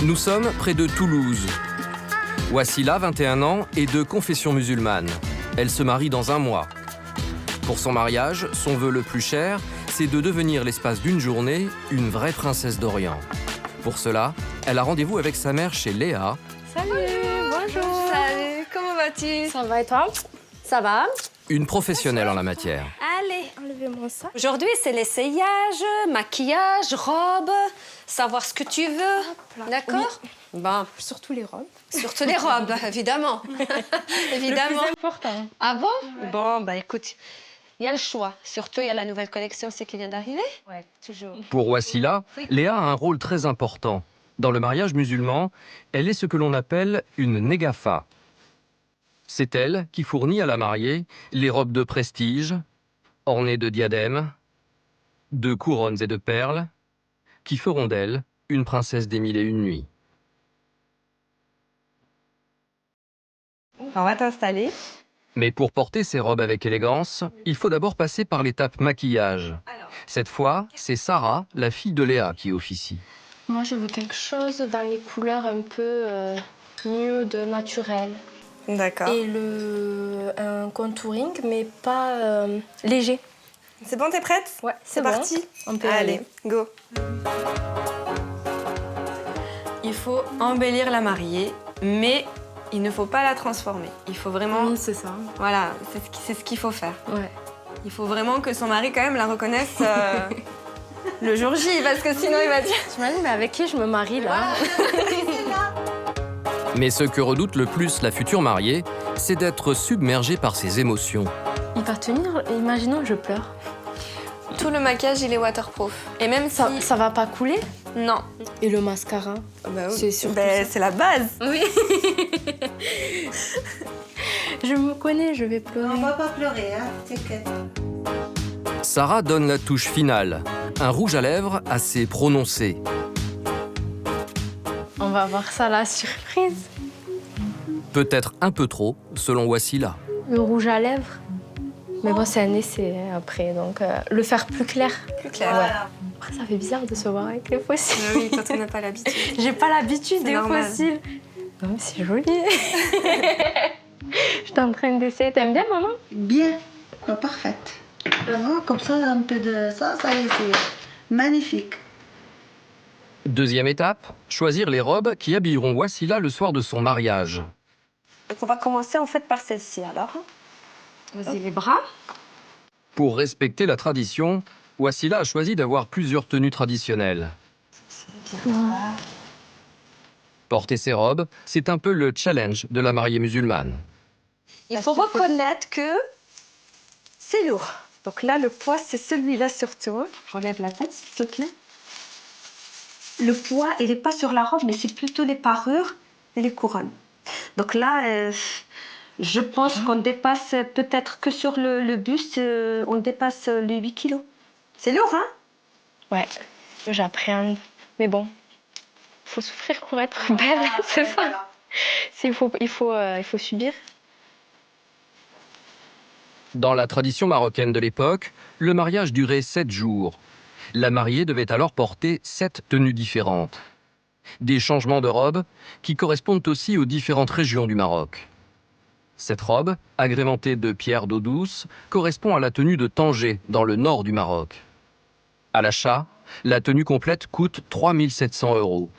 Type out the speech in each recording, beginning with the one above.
Nous sommes près de Toulouse. Wassila, 21 ans, est de confession musulmane. Elle se marie dans un mois. Pour son mariage, son vœu le plus cher, c'est de devenir l'espace d'une journée une vraie princesse d'Orient. Pour cela, elle a rendez-vous avec sa mère chez Léa. Salut, bonjour. Salut, comment vas-tu? Ça va et toi? Ça va? Une professionnelle en la matière. Allez. Enlevez-moi ça. Aujourd'hui, c'est l'essayage, maquillage, robe, savoir ce que tu veux. D'accord? Oui. Bon, Surtout les robes. surtout les robes, évidemment. Évidemment. Le plus important. Ah bon? Bon, bah écoute, il y a le choix. Surtout, il y a la nouvelle collection, c'est qui vient d'arriver. Ouais, toujours. Pour Wassila, Léa a un rôle très important. Dans le mariage musulman, elle est ce que l'on appelle une négafa. C'est elle qui fournit à la mariée les robes de prestige, ornées de diadèmes, de couronnes et de perles, qui feront d'elle une princesse des mille et une nuits. On va t'installer. Mais pour porter ces robes avec élégance, il faut d'abord passer par l'étape maquillage. Cette fois, c'est Sarah, la fille de Léa, qui officie. Moi, je veux quelque chose dans les couleurs un peu nude, naturel. D'accord. Et un contouring, mais pas léger. C'est bon, t'es prête? Ouais, C'est bon. parti. On peut y Allez, aller. go. Il faut embellir la mariée, mais il ne faut pas la transformer. Il faut vraiment... Oui, c'est ça. Voilà, c'est ce qu'il faut faire. Ouais. Il faut vraiment que son mari, quand même, la reconnaisse le jour J, parce que sinon, il va dire... T'imagines, mais avec qui je me marie, là? Mais ce que redoute le plus la future mariée, c'est d'être submergée par ses émotions. Il va tenir, imaginons que je pleure. Tout le maquillage, il est waterproof. Et même si... Ça va pas couler? Non. Et le mascara? Bah oui. C'est surtout Ben, ça. c'est la base. Oui. Je me connais, je vais pleurer. On va pas pleurer, hein, t'inquiète. Sarah donne la touche finale, un rouge à lèvres assez prononcé. On va voir ça, la surprise. Peut-être un peu trop, selon Wassila. Le rouge à lèvres. Mais bon, c'est un essai hein, après, donc le faire plus clair. Plus clair. Ouais. Après, ça fait bizarre de se voir avec les fossiles. Ah oui, quand on n'a pas l'habitude. J'ai pas l'habitude C'est des normal. fossiles. Non, mais c'est joli. J'étais en train d'essayer. T'aimes bien, maman? Bien, parfaite. Vraiment, comme ça, un peu de ça, ça y est, c'est magnifique. Deuxième étape, choisir les robes qui habilleront Wassila le soir de son mariage. Donc on va commencer en fait par celle-ci alors. Vas-y, les bras. Pour respecter la tradition, Wassila a choisi d'avoir plusieurs tenues traditionnelles. Porter ces robes, c'est un peu le challenge de la mariée musulmane. Il faut reconnaître que c'est lourd. Donc là, le poids, c'est celui-là surtout. Je relève la tête, s'il te plaît. Le poids, il n'est pas sur la robe, mais c'est plutôt les parures et les couronnes. Donc là, je pense qu'on dépasse peut-être que sur le buste, on dépasse les 8 kilos. C'est lourd, hein? Ouais, j'appréhende. Mais bon, faut souffrir pour être belle, c'est ça. Il faut subir. Dans la tradition marocaine de l'époque, le mariage durait 7 jours. La mariée devait alors porter 7 tenues différentes. Des changements de robe qui correspondent aussi aux différentes régions du Maroc. Cette robe, agrémentée de pierres d'eau douce, correspond à la tenue de Tanger, dans le nord du Maroc. À l'achat, la tenue complète coûte 3 700 €.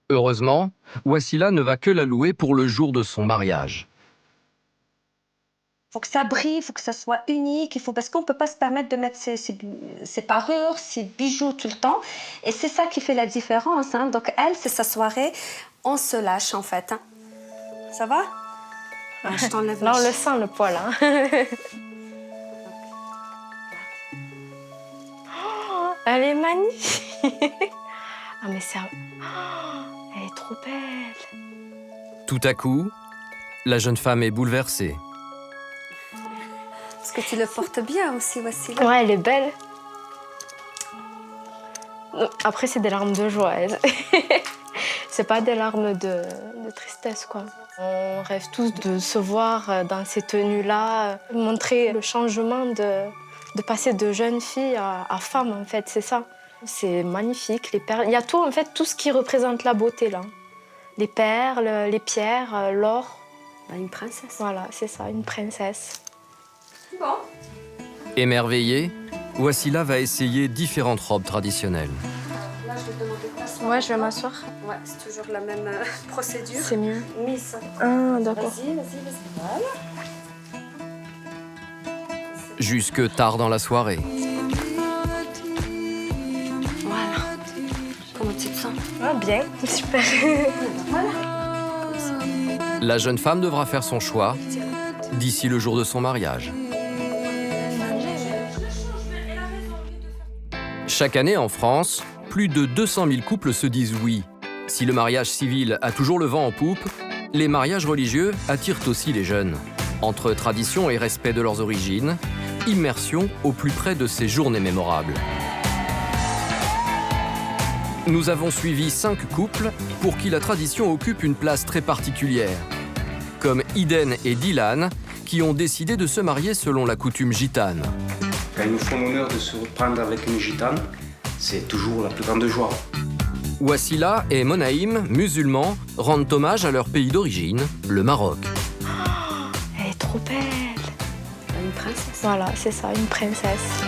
Heureusement, Wassila ne va que la louer pour le jour de son mariage. Il faut que ça brille, il faut que ça soit unique. Parce qu'on ne peut pas se permettre de mettre ses parures, ses bijoux tout le temps. Et c'est ça qui fait la différence. Hein. Donc elle, c'est sa soirée. On se lâche en fait. Hein. Ça va? Ah, je t'enlève Là, on la le sent, le poil. Hein. Oh, elle est magnifique. Ah, mais c'est... Oh, elle est trop belle. Tout à coup, la jeune femme est bouleversée. Parce que tu le portes bien aussi, Wassila. Ouais, elle est belle. Après, c'est des larmes de joie. C'est pas des larmes de tristesse, quoi. On rêve tous de se voir dans ces tenues-là, montrer le changement de passer de jeune fille à femme, en fait, c'est ça. C'est magnifique, les perles. Il y a tout, en fait, tout ce qui représente la beauté, là. Les perles, les pierres, l'or. Une princesse. Voilà, c'est ça, une princesse. Bon. Émerveillée, Wassila va essayer différentes robes traditionnelles. Là, je vais te demander de t'asseoir. Ouais, je vais m'asseoir. Ouais, c'est toujours la même procédure. C'est mieux. Mise. Ah, d'accord. Vas-y. Voilà. Jusque tard dans la soirée. Voilà. Comment tu te sens? Ah, bien, super. Voilà. La jeune femme devra faire son choix d'ici le jour de son mariage. Chaque année en France, plus de 200 000 couples se disent oui. Si le mariage civil a toujours le vent en poupe, les mariages religieux attirent aussi les jeunes. Entre tradition et respect de leurs origines, immersion au plus près de ces journées mémorables. Nous avons suivi 5 couples pour qui la tradition occupe une place très particulière, comme Iden et Dylan, qui ont décidé de se marier selon la coutume gitane. Quand ils nous font l'honneur de se reprendre avec une gitane, c'est toujours la plus grande joie. Wassila et Monaïm, musulmans, rendent hommage à leur pays d'origine, le Maroc. Elle est trop belle. Une princesse. Voilà, c'est ça, une princesse.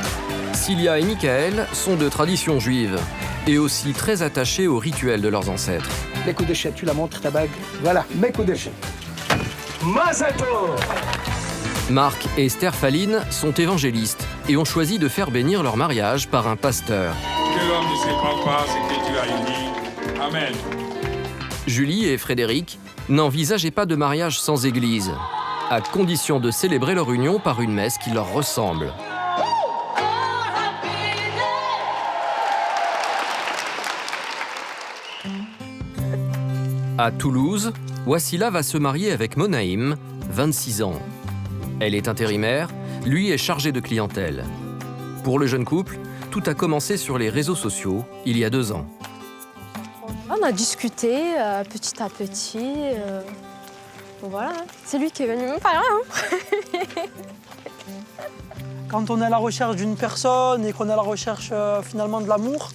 Cilia et Michael sont de tradition juive et aussi très attachés aux rituels de leurs ancêtres. Meko Deshet, tu la montres, ta bague. Voilà, Meko Deshet. Mazel Tov. Marc et Esther Faline sont évangélistes et ont choisi de faire bénir leur mariage par un pasteur. Que l'homme ne sépare pas ce que Dieu a uni. Amen. Julie et Frédéric n'envisageaient pas de mariage sans église, à condition de célébrer leur union par une messe qui leur ressemble. À Toulouse, Wassila va se marier avec Monaïm, 26 ans. Elle est intérimaire, lui est chargé de clientèle. Pour le jeune couple, tout a commencé sur les réseaux sociaux il y a 2 ans. On a discuté petit à petit. Voilà, c'est lui qui est venu me parler. Quand on est à la recherche d'une personne et qu'on est à la recherche finalement de l'amour,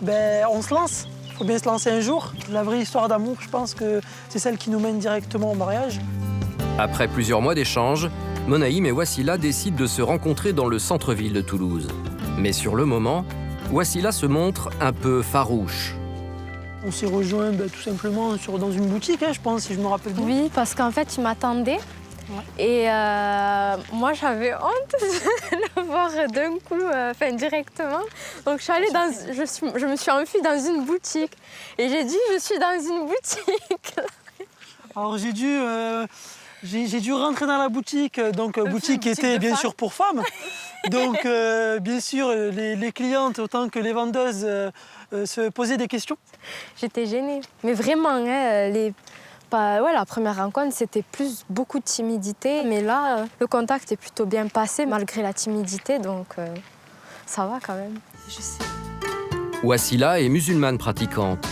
ben, on se lance. Il faut bien se lancer un jour. La vraie histoire d'amour, je pense que c'est celle qui nous mène directement au mariage. Après plusieurs mois d'échanges, Monaïm et Wassila décident de se rencontrer dans le centre-ville de Toulouse. Mais sur le moment, Wassila se montre un peu farouche. On s'est rejoints tout simplement dans une boutique, je pense, si je me rappelle bien. Oui, parce qu'en fait, il m'attendait. Et moi, j'avais honte de le voir d'un coup, directement. Donc, je me suis enfuie dans une boutique. Et j'ai dit, je suis dans une boutique. Alors, j'ai dû rentrer dans la boutique, donc boutique qui était bien sûr pour femmes. Donc, bien sûr, les clientes autant que les vendeuses se posaient des questions. J'étais gênée. Mais vraiment, la première rencontre, c'était beaucoup de timidité. Mais là, le contact est plutôt bien passé malgré la timidité, donc ça va quand même. Je sais. Wassila est musulmane pratiquante.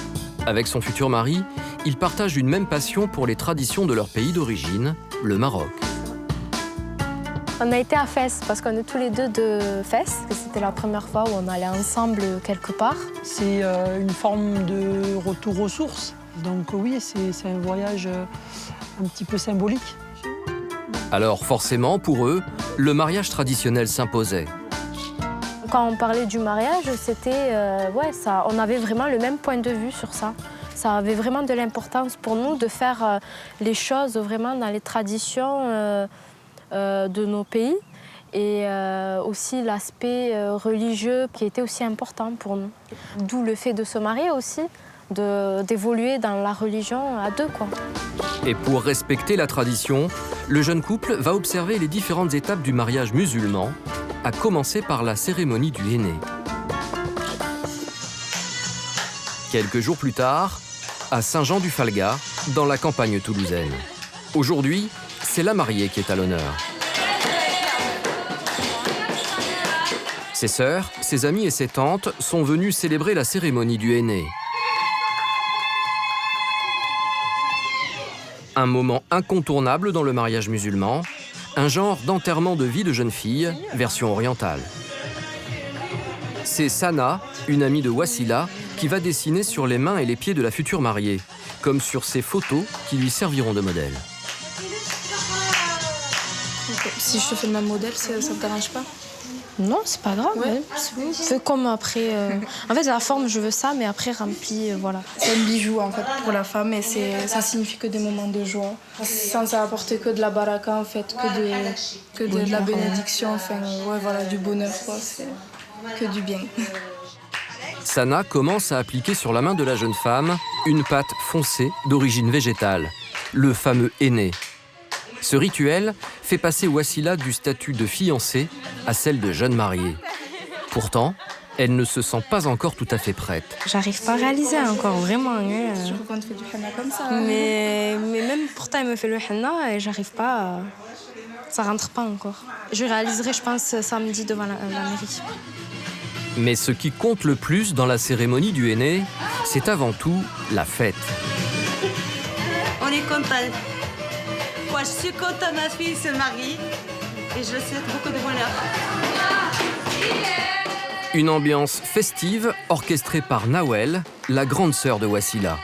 Avec son futur mari, ils partagent une même passion pour les traditions de leur pays d'origine, le Maroc. On a été à Fès, parce qu'on est tous les deux de Fès. C'était la première fois où on allait ensemble quelque part. C'est une forme de retour aux sources. Donc oui, c'est un voyage un petit peu symbolique. Alors forcément, pour eux, le mariage traditionnel s'imposait. Quand on parlait du mariage, c'était, on avait vraiment le même point de vue sur ça. Ça avait vraiment de l'importance pour nous de faire les choses vraiment dans les traditions de nos pays et aussi l'aspect religieux qui était aussi important pour nous. D'où le fait de se marier aussi, d'évoluer dans la religion à deux, quoi. Et pour respecter la tradition, le jeune couple va observer les différentes étapes du mariage musulman, à commencer par la cérémonie du henné. Quelques jours plus tard, à Saint-Jean-du-Falga, dans la campagne toulousaine. Aujourd'hui, c'est la mariée qui est à l'honneur. Ses sœurs, ses amis et ses tantes sont venus célébrer la cérémonie du henné. Un moment incontournable dans le mariage musulman, un genre d'enterrement de vie de jeune fille, version orientale. C'est Sana, une amie de Wassila, qui va dessiner sur les mains et les pieds de la future mariée, comme sur ces photos qui lui serviront de modèle. Si je te fais le même modèle, ça ne te dérange pas? Non, c'est pas grave. Ouais. Fais comme après. En fait, la forme, je veux ça, mais après, rempli, voilà. C'est un bijou en fait pour la femme et ça signifie que des moments de joie. Sans apporter que de la baraka en fait, que de la bénédiction, enfin, ouais, voilà, du bonheur, quoi. C'est que du bien. Sana commence à appliquer sur la main de la jeune femme une pâte foncée d'origine végétale, le fameux henné. Ce rituel fait passer Wassila du statut de fiancée à celle de jeune mariée. Pourtant, elle ne se sent pas encore tout à fait prête. J'arrive pas à réaliser encore, vraiment. Surtout quand tu fais du henna comme ça. Mais même pourtant, elle me fait le henna et j'arrive pas. Ça rentre pas encore. Je réaliserai, je pense, samedi devant la mairie. Mais ce qui compte le plus dans la cérémonie du henné, c'est avant tout la fête. On est content. Moi, je suis contente, ma fille se marie et je lui souhaite beaucoup de bonheur. Une ambiance festive orchestrée par Nawel, la grande sœur de Wassila.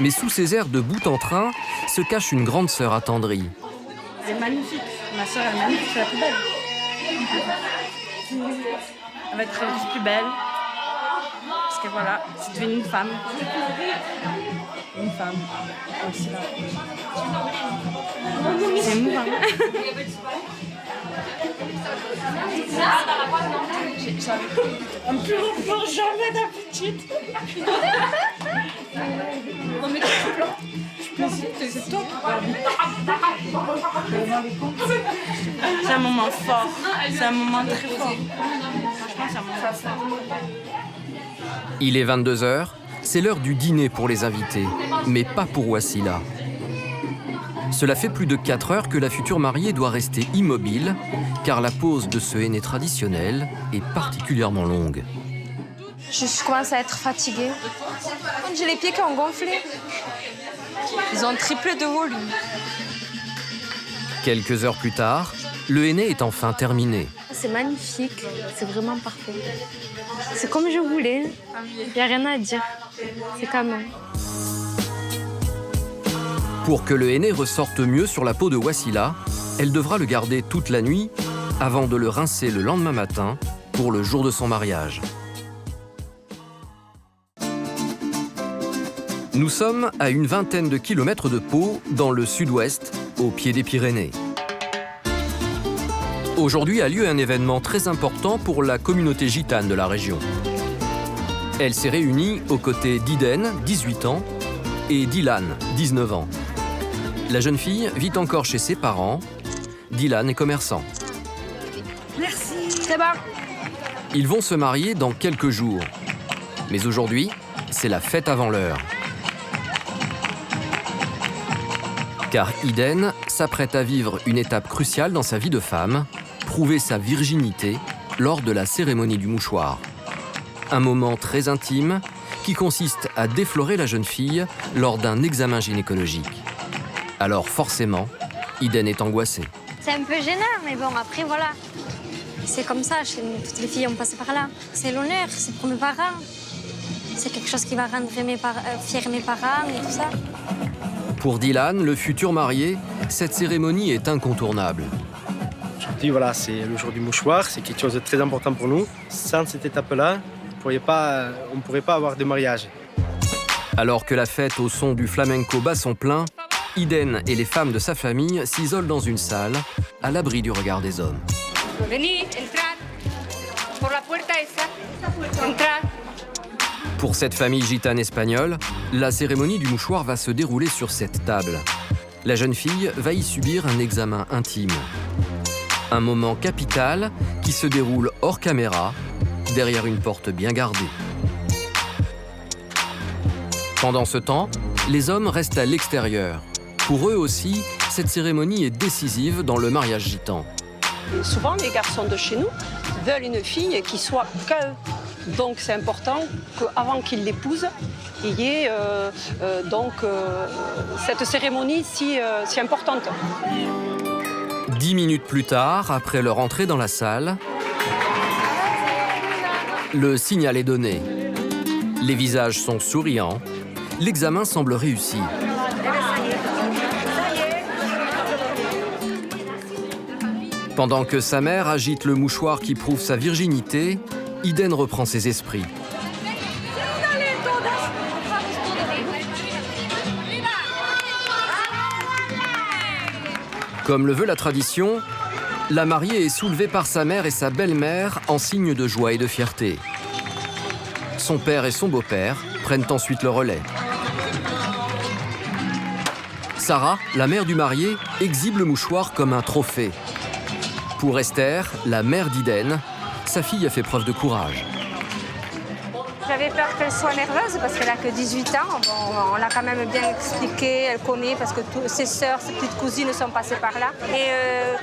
Mais sous ces airs de bout en train se cache une grande sœur attendrie. Elle est magnifique. Ma sœur est magnifique, c'est la plus belle. Elle va être plus belle. Parce que voilà, c'est devenu une femme. Une femme. Aussi là. C'est émouvant. On peut revoir jamais d'habitude. C'est toi C'est un moment fort. C'est un moment très fort. Franchement, c'est un moment fort. Il est 22h, c'est l'heure du dîner pour les invités, mais pas pour Wassila. Cela fait plus de 4 heures que la future mariée doit rester immobile, car la pose de ce henné traditionnel est particulièrement longue. Je commence à être fatiguée. J'ai les pieds qui ont gonflé. Ils ont triplé de volume. Quelques heures plus tard, le henné est enfin terminé. C'est magnifique, c'est vraiment parfait. C'est comme je voulais, il n'y a rien à dire. C'est comme... Pour que le henné ressorte mieux sur la peau de Wassila, elle devra le garder toute la nuit avant de le rincer le lendemain matin pour le jour de son mariage. Nous sommes à une vingtaine de kilomètres de Pau, dans le sud-ouest, au pied des Pyrénées. Aujourd'hui a lieu un événement très important pour la communauté gitane de la région. Elle s'est réunie aux côtés d'Iden, 18 ans, et d'Ilan, 19 ans. La jeune fille vit encore chez ses parents. Dylan est commerçant. Merci. C'est bon. Ils vont se marier dans quelques jours. Mais aujourd'hui, c'est la fête avant l'heure. Car Iden s'apprête à vivre une étape cruciale dans sa vie de femme, prouver sa virginité lors de la cérémonie du mouchoir. Un moment très intime qui consiste à déflorer la jeune fille lors d'un examen gynécologique. Alors forcément, Iden est angoissée. C'est un peu gênant, mais bon, après, voilà. C'est comme ça, chez nous, toutes les filles ont passé par là. C'est l'honneur, c'est pour mes parents. C'est quelque chose qui va rendre fiers mes parents et tout ça. Pour Dylan, le futur marié, cette cérémonie est incontournable. Aujourd'hui, voilà, c'est le jour du mouchoir, c'est quelque chose de très important pour nous. Sans cette étape-là, on ne pourrait pas avoir de mariage. Alors que la fête au son du flamenco bat son plein, Iden et les femmes de sa famille s'isolent dans une salle, à l'abri du regard des hommes. Venid, entrad. Por la puerta esa. Entrad. Pour cette famille gitane espagnole, la cérémonie du mouchoir va se dérouler sur cette table. La jeune fille va y subir un examen intime. Un moment capital qui se déroule hors caméra, derrière une porte bien gardée. Pendant ce temps, les hommes restent à l'extérieur. Pour eux aussi, cette cérémonie est décisive dans le mariage gitan. Souvent, les garçons de chez nous veulent une fille qui soit qu'à eux. Donc c'est important qu'avant qu'ils l'épousent, il y ait cette cérémonie si importante. 10 minutes plus tard, après leur entrée dans la salle, Le signal est donné. Les visages sont souriants. L'examen semble réussi. Pendant que sa mère agite le mouchoir qui prouve sa virginité, Iden reprend ses esprits. Comme le veut la tradition, la mariée est soulevée par sa mère et sa belle-mère en signe de joie et de fierté. Son père et son beau-père prennent ensuite le relais. Sarah, la mère du marié, exhibe le mouchoir comme un trophée. Pour Esther, la mère d'Iden, sa fille a fait preuve de courage. J'avais peur qu'elle soit nerveuse parce qu'elle a que 18 ans. Bon, on l'a quand même bien expliqué, elle connaît parce que ses sœurs, ses petites cousines sont passées par là. Et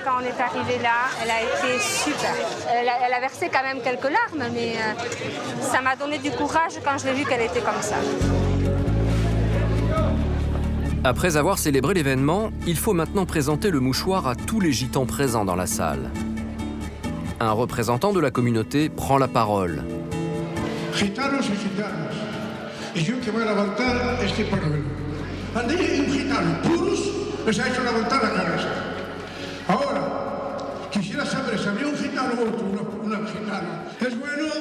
quand on est arrivé là, elle a été super. Elle a versé quand même quelques larmes, mais ça m'a donné du courage quand je l'ai vue qu'elle était comme ça. Après avoir célébré l'événement, il faut maintenant présenter le mouchoir à tous les gitans présents dans la salle. Un représentant de la communauté prend la parole. Gitanos y gitanas, y yo que voy a levantar este pañuelo. A nadie un gitano puros les ha hecho levantar la cabeza. Ahora, quisiera saber si había un gitano o otro, una gitana. ¿Es bueno?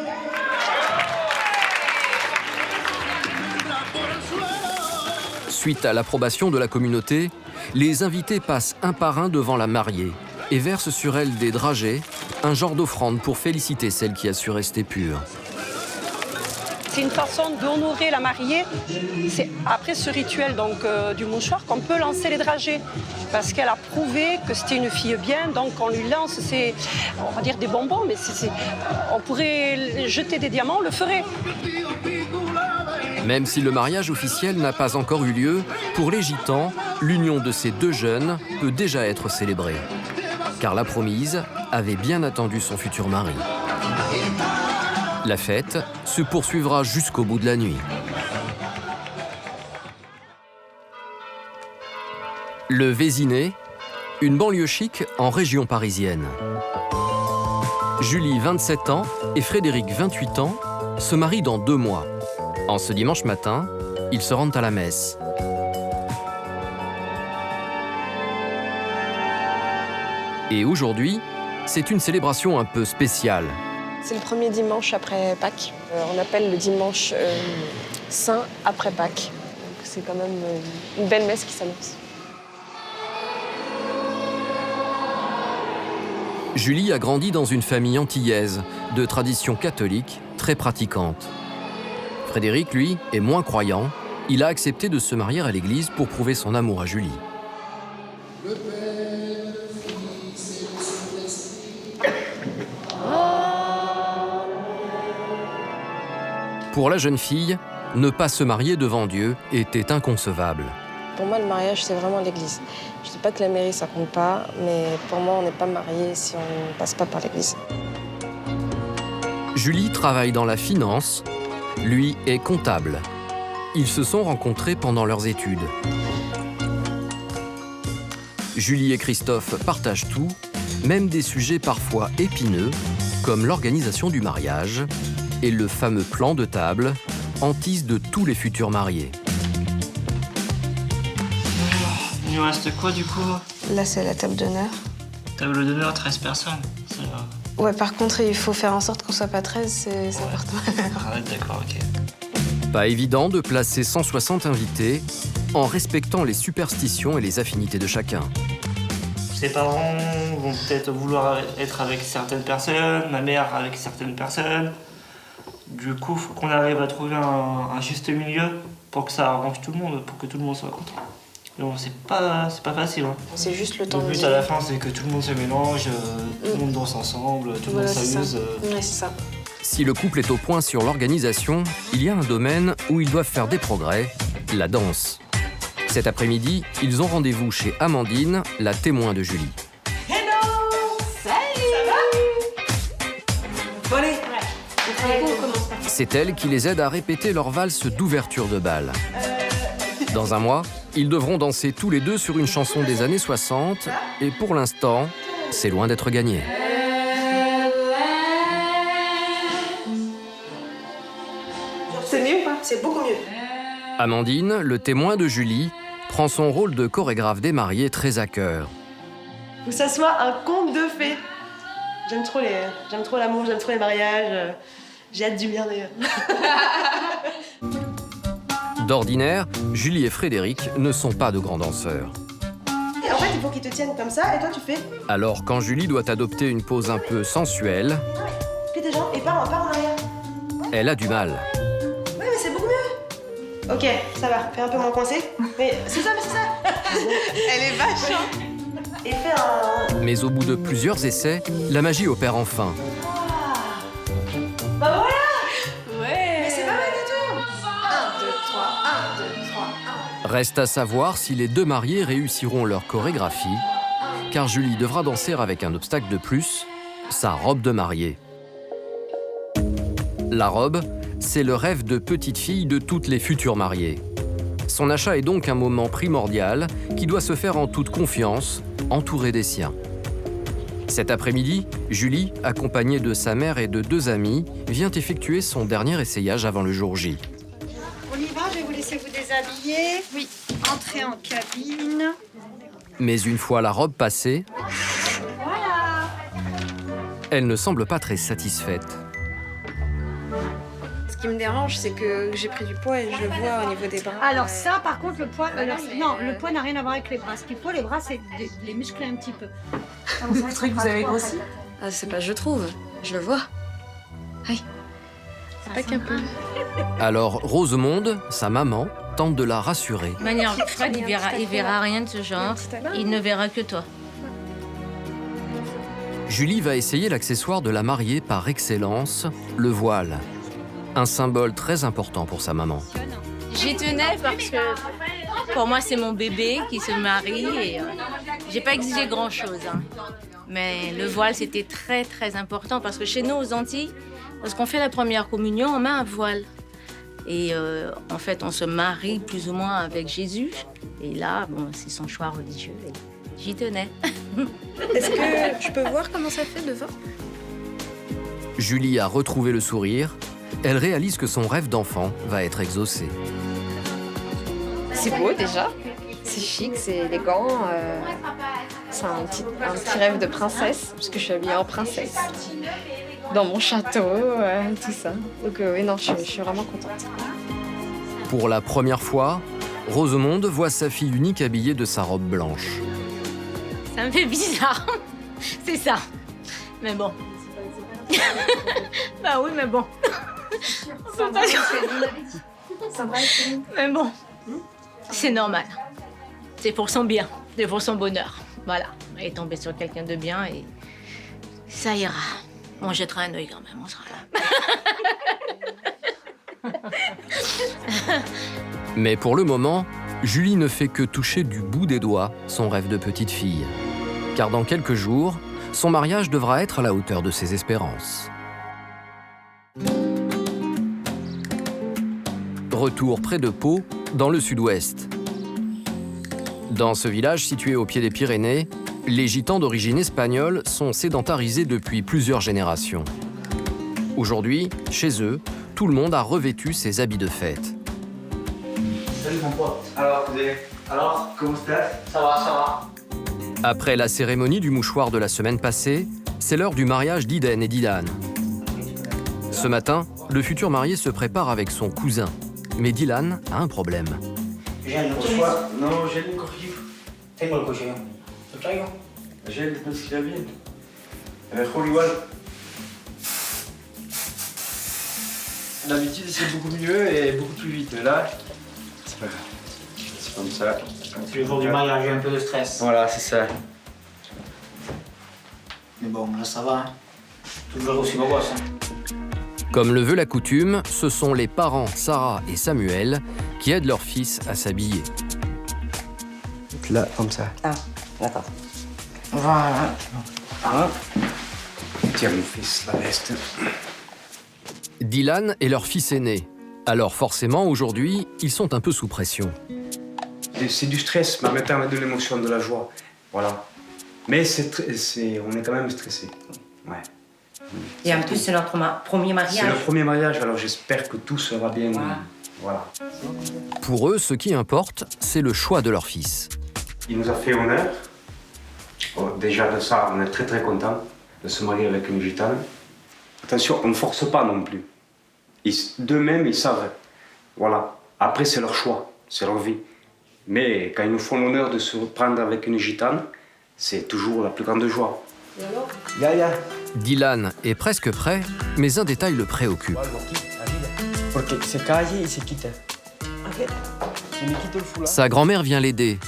Suite à l'approbation de la communauté, les invités passent un par un devant la mariée et versent sur elle des dragées, un genre d'offrande pour féliciter celle qui a su rester pure. C'est une façon d'honorer la mariée. C'est après ce rituel donc, du mouchoir qu'on peut lancer les dragées. Parce qu'elle a prouvé que c'était une fille bien, donc on lui lance, on va dire des bonbons, mais on pourrait jeter des diamants, on le ferait. Même si le mariage officiel n'a pas encore eu lieu, pour les gitans, l'union de ces deux jeunes peut déjà être célébrée. Car la promise avait bien attendu son futur mari. La fête se poursuivra jusqu'au bout de la nuit. Le Vésinet, une banlieue chic en région parisienne. Julie, 27 ans, et Frédéric, 28 ans, se marient dans 2 mois. En ce dimanche matin, ils se rendent à la messe. Et aujourd'hui, c'est une célébration un peu spéciale. C'est le premier dimanche après Pâques. On appelle le dimanche saint après Pâques. C'est quand même une belle messe qui s'annonce. Julie a grandi dans une famille antillaise, de tradition catholique, très pratiquante. Frédéric, lui, est moins croyant. Il a accepté de se marier à l'église pour prouver son amour à Julie. Pour la jeune fille, ne pas se marier devant Dieu était inconcevable. Pour moi, le mariage, c'est vraiment l'église. Je ne dis pas que la mairie, ça compte pas, mais pour moi, on n'est pas marié si on ne passe pas par l'église. Julie travaille dans la finance, lui est comptable. Ils se sont rencontrés pendant leurs études. Julie et Christophe partagent tout, même des sujets parfois épineux, comme l'organisation du mariage et le fameux plan de table, hantise de tous les futurs mariés. Il nous reste quoi du coup? Là, c'est la table d'honneur. Table d'honneur, 13 personnes. Ouais, par contre, il faut faire en sorte qu'on soit pas 13, c'est important. Ah ouais, d'accord, ok. Pas évident de placer 160 invités en respectant les superstitions et les affinités de chacun. Ses parents vont peut-être vouloir être avec certaines personnes, ma mère avec certaines personnes. Du coup, il faut qu'on arrive à trouver un juste milieu pour que ça arrange tout le monde, pour que tout le monde soit content. Mais bon, c'est pas facile. Hein. C'est juste le temps de dire. Le but à la fin, c'est que tout le monde se mélange, tout le monde danse ensemble, tout le monde s'amuse. Ouais, c'est ça. Si le couple est au point sur l'organisation, il y a un domaine où ils doivent faire des progrès, la danse. Cet après-midi, ils ont rendez-vous chez Amandine, la témoin de Julie. Hello! Salut! Bon allez, on commence par... C'est elle qui les aide à répéter leur valse d'ouverture de bal. Dans un mois, ils devront danser tous les deux sur une chanson des années 60, et pour l'instant, c'est loin d'être gagné. C'est mieux ou pas? C'est beaucoup mieux. Amandine, le témoin de Julie, prend son rôle de chorégraphe des mariés très à cœur. Faut que ça soit un conte de fées. J'aime trop l'amour, j'aime trop les mariages. J'ai hâte du mien d'ailleurs. D'ordinaire, Julie et Frédéric ne sont pas de grands danseurs. Et en fait, il faut qu'ils te tiennent comme ça, et toi tu fais. Alors, quand Julie doit adopter une pose un peu sensuelle, Plie tes jambes et pars en arrière. elle a du mal. Oui, mais c'est beaucoup mieux. Ok, ça va, fais un peu moins coincé. Mais c'est ça. Elle est vache. Et fais un. Mais au bout de plusieurs essais, la magie opère enfin. Bah voilà. Ouais. Mais c'est pas mal du tout. 1, 2, 3, 1, 2, 3, 1. Reste à savoir si les deux mariés réussiront leur chorégraphie, car Julie devra danser avec un obstacle de plus, sa robe de mariée. La robe, c'est le rêve de petite fille de toutes les futures mariées. Son achat est donc un moment primordial qui doit se faire en toute confiance, entourée des siens. Cet après-midi, Julie, accompagnée de sa mère et de 2 amis, vient effectuer son dernier essayage avant le jour J. On y va, je vais vous laisser vous déshabiller. Oui. Entrez en cabine. Mais une fois la robe passée, Voilà. elle ne semble pas très satisfaite. Ce qui me dérange, c'est que j'ai pris du poids et je le vois au niveau des bras. Alors ça, par contre, le poids, non, le poids n'a rien à voir avec les bras. Ce qu'il faut, les bras, c'est de les muscler un petit peu. Vous trouvez que vous avez grossi? Ah, c'est pas je trouve, je le vois. Aïe, c'est pas qu'un peu. Alors Rosemonde, sa maman, tente de la rassurer. De manière, Fred, il verra rien de ce genre. Il ne verra que toi. Julie va essayer l'accessoire de la mariée par excellence, le voile. Un symbole très important pour sa maman. J'y tenais parce que pour moi, c'est mon bébé qui se marie et j'ai pas exigé grand-chose. Hein. Mais le voile, c'était très, très important parce que chez nous, aux Antilles, lorsqu'on fait la première communion, on met un voile. Et en fait, on se marie plus ou moins avec Jésus. Et là, bon, c'est son choix religieux. Et j'y tenais. Est-ce que je peux voir comment ça fait devant? Julie a retrouvé le sourire. Elle réalise que son rêve d'enfant va être exaucé. C'est beau déjà. C'est chic, c'est élégant. C'est un petit rêve de princesse, puisque je suis habillée en princesse. Dans mon château, tout ça. Donc oui, non, je suis vraiment contente. Pour la première fois, Rosemonde voit sa fille unique habillée de sa robe blanche. Ça me fait bizarre. C'est ça. Mais bon. Bah oui, mais bon. Mais bon, c'est normal. C'est pour son bien, c'est pour son bonheur. Voilà, elle est tombée sur quelqu'un de bien et ça ira. On jettera un œil quand même, on sera là. Mais pour le moment, Julie ne fait que toucher du bout des doigts son rêve de petite fille. Car dans quelques jours, son mariage devra être à la hauteur de ses espérances. Retour près de Pau, dans le sud-ouest. Dans ce village situé au pied des Pyrénées, les gitans d'origine espagnole sont sédentarisés depuis plusieurs générations. Aujourd'hui, chez eux, tout le monde a revêtu ses habits de fête. Salut mon pote. Alors, comment ça va. Après la cérémonie du mouchoir de la semaine passée, c'est l'heure du mariage d'Iden et Dylan. Ce matin, le futur marié se prépare avec son cousin. Mais Dylan a un problème. J'ai el mouchoir. No, j'ai el cogido. Tengo el cuchillo. ¿Lo traigo? J'ai el cuchillo bien. Mejor igual. D'habitude, c'est beaucoup mieux et beaucoup plus vite. Mais là, c'est pas grave. C'est comme ça. C'est le jour du mariage, j'ai un peu de stress. Voilà, c'est ça. Mais bon, là, ça va. Hein. Toujours aussi beau gosse. Hein. Comme le veut la coutume, ce sont les parents Sarah et Samuel qui aident leur fils à s'habiller. Là, comme ça. Ah, d'accord. Voilà. Tiens, mon fils, la veste. Dylan est leur fils aîné. Alors forcément, aujourd'hui, ils sont un peu sous pression. C'est du stress, mais en même temps de l'émotion, de la joie. Voilà. Mais on est quand même stressé. Ouais. Et en plus, c'est notre premier mariage. C'est le premier mariage, alors j'espère que tout sera bien. Voilà. Pour eux, ce qui importe, c'est le choix de leur fils. Il nous a fait honneur. Déjà de ça, on est très très content de se marier avec une gitane. Attention, on ne force pas non plus. D'eux-mêmes, ils savent. Voilà. Après, c'est leur choix, c'est leur vie. Mais quand ils nous font l'honneur de se prendre avec une gitane, c'est toujours la plus grande joie. Dylan est presque prêt, mais un détail le préoccupe. Sa grand-mère vient l'aider.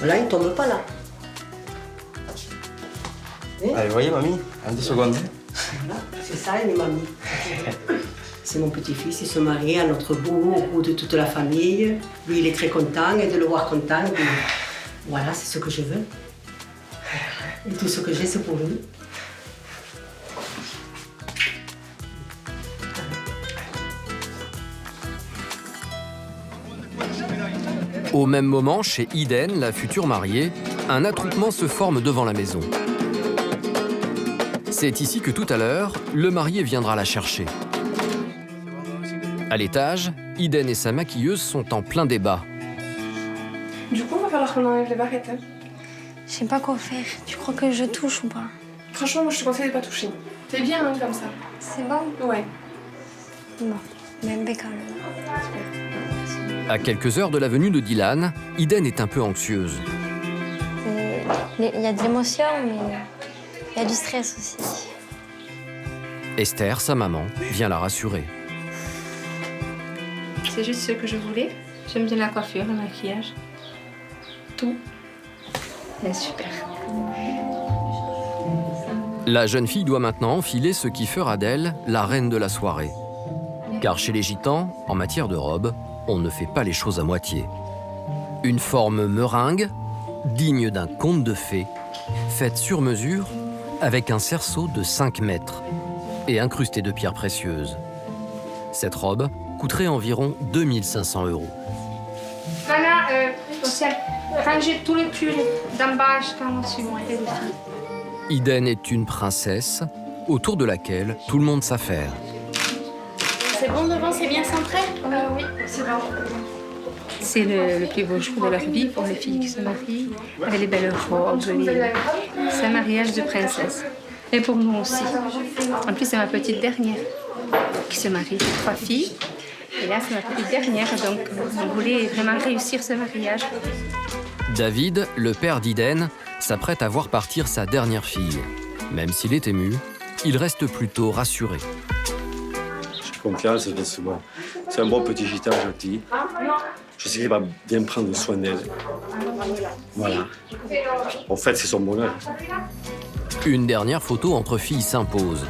Là, il ne tombe pas là. Allez, voyez, mamie, en 2 secondes. C'est ça, il est mamie. C'est mon petit-fils, il se marie à notre beau, au goût de toute la famille. Lui, il est très content et de le voir content. Et voilà, c'est ce que je veux. Et tout ce que j'ai, c'est pour lui. Au même moment, chez Iden, la future mariée, un attroupement se forme devant la maison. C'est ici que tout à l'heure, le marié viendra la chercher. À l'étage, Iden et sa maquilleuse sont en plein débat. Du coup, on va falloir qu'on enlève les barrettes. Hein. Je sais pas quoi faire. Tu crois que je touche ou pas? Franchement, moi, je te conseille de pas toucher. C'est bien hein, comme ça. C'est bon? Ouais. Bon, mais impeccable. À quelques heures de la venue de Dylan, Iden est un peu anxieuse. Il y a de l'émotion, mais il y a du stress aussi. Esther, sa maman, vient la rassurer. C'est juste ce que je voulais. J'aime bien la coiffure, le maquillage. Tout. C'est super. La jeune fille doit maintenant enfiler ce qui fera d'elle la reine de la soirée. Car chez les gitans, en matière de robe, on ne fait pas les choses à moitié. Une forme meringue, digne d'un conte de fées, faite sur mesure, avec un cerceau de 5 mètres et incrustée de pierres précieuses. Cette robe coûterait environ 2500 €. Mana, rangez tous les pulls d'en bas jusqu'en dessous. Iden est une princesse autour de laquelle tout le monde s'affaire. C'est bon devant, c'est bien centré? Oui, c'est bon. C'est le plus beau jour de leur vie pour les filles qui se marient, avec les belles robes. C'est un mariage de princesse. Et pour nous aussi. En plus, c'est ma petite dernière qui se marie. 3 filles. Et là, c'est ma petite dernière. Donc, on voulait vraiment réussir ce mariage. David, le père d'Iden, s'apprête à voir partir sa dernière fille. Même s'il est ému, il reste plutôt rassuré. J'ai confiance, c'est un bon petit gitan gentil. Je sais qu'il va bien prendre soin d'elle. Voilà. En fait, c'est son bonheur. Une dernière photo entre filles s'impose.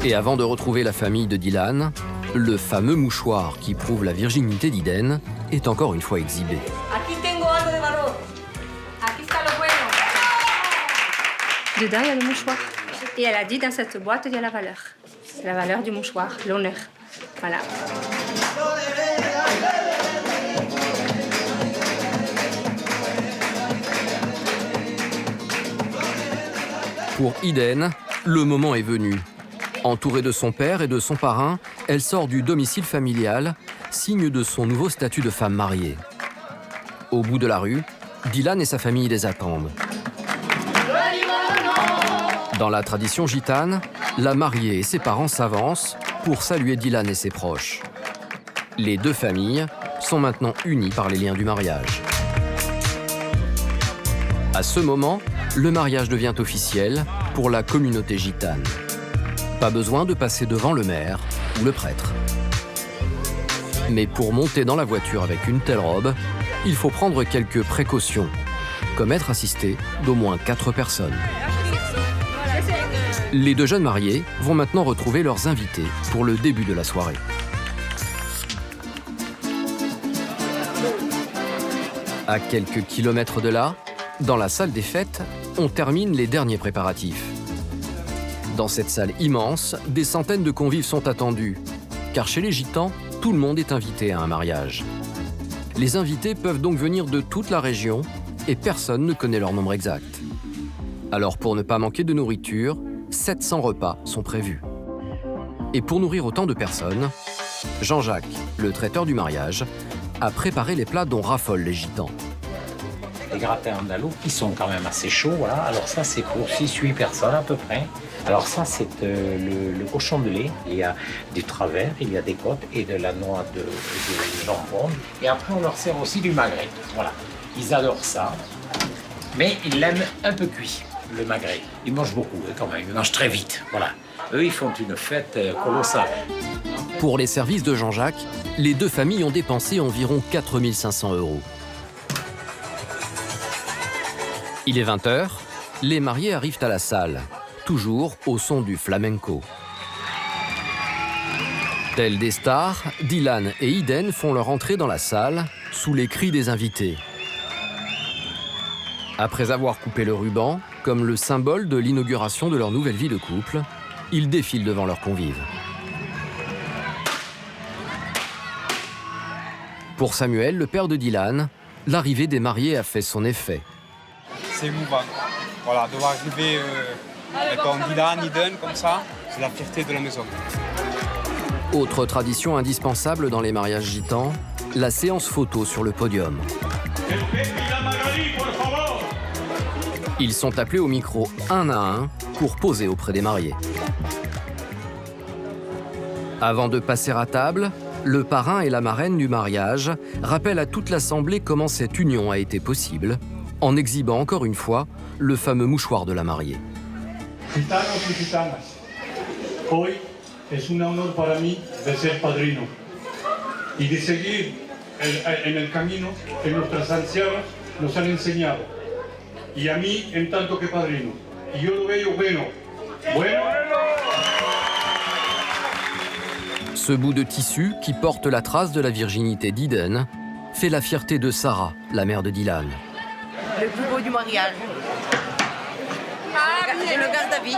Et avant de retrouver la famille de Dylan, le fameux mouchoir qui prouve la virginité d'Iden est encore une fois exhibé. Dedans, il y a le mouchoir. Et elle a dit, dans cette boîte, il y a la valeur. C'est la valeur du mouchoir, l'honneur. Voilà. Pour Iden, le moment est venu. Entourée de son père et de son parrain, elle sort du domicile familial, signe de son nouveau statut de femme mariée. Au bout de la rue, Dylan et sa famille les attendent. Dans la tradition gitane, la mariée et ses parents s'avancent pour saluer Dylan et ses proches. Les deux familles sont maintenant unies par les liens du mariage. À ce moment, le mariage devient officiel pour la communauté gitane. Pas besoin de passer devant le maire ou le prêtre. Mais pour monter dans la voiture avec une telle robe, il faut prendre quelques précautions, comme être assisté d'au moins 4 personnes. Les deux jeunes mariés vont maintenant retrouver leurs invités pour le début de la soirée. À quelques kilomètres de là, dans la salle des fêtes, on termine les derniers préparatifs. Dans cette salle immense, des centaines de convives sont attendus, car chez les gitans, tout le monde est invité à un mariage. Les invités peuvent donc venir de toute la région et personne ne connaît leur nombre exact. Alors pour ne pas manquer de nourriture, 700 repas sont prévus. Et pour nourrir autant de personnes, Jean-Jacques, le traiteur du mariage, a préparé les plats dont raffolent les gitans. Les gratins andalous, ils sont quand même assez chauds, voilà. Alors ça, c'est pour 6-8 personnes à peu près. Alors ça, c'est le cochon de lait. Il y a du travers, il y a des côtes et de la noix de jambon. Et après, on leur sert aussi du magret, voilà. Ils adorent ça, mais ils l'aiment un peu cuit, le magret. Ils mangent beaucoup, quand même, ils mangent très vite, voilà. Eux, ils font une fête colossale. Pour les services de Jean-Jacques, les deux familles ont dépensé environ 4 500 €. Il est 20h, les mariés arrivent à la salle, toujours au son du flamenco. Tels des stars, Dylan et Eden font leur entrée dans la salle, sous les cris des invités. Après avoir coupé le ruban, comme le symbole de l'inauguration de leur nouvelle vie de couple, ils défilent devant leurs convives. Pour Samuel, le père de Dylan, l'arrivée des mariés a fait son effet. C'est émouvant. Voilà, de voir arriver Dylan, Eden, comme ça, c'est la fierté de la maison. Autre tradition indispensable dans les mariages gitans, la séance photo sur le podium. Ils sont appelés au micro un à un pour poser auprès des mariés. Avant de passer à table, le parrain et la marraine du mariage rappellent à toute l'assemblée comment cette union a été possible, en exhibant encore une fois le fameux mouchoir de la mariée. Gitanos y gitanas, hoy es un honor para mí de ser padrino y de seguir en el camino que nuestras ancianas nos han enseñado. Y a mí en tanto que padrino. Y yo lo veo bueno. Ce bout de tissu, qui porte la trace de la virginité d'Eden, fait la fierté de Sarah, la mère de Dylan. Le plus beau du mariage. Je le garde à vie.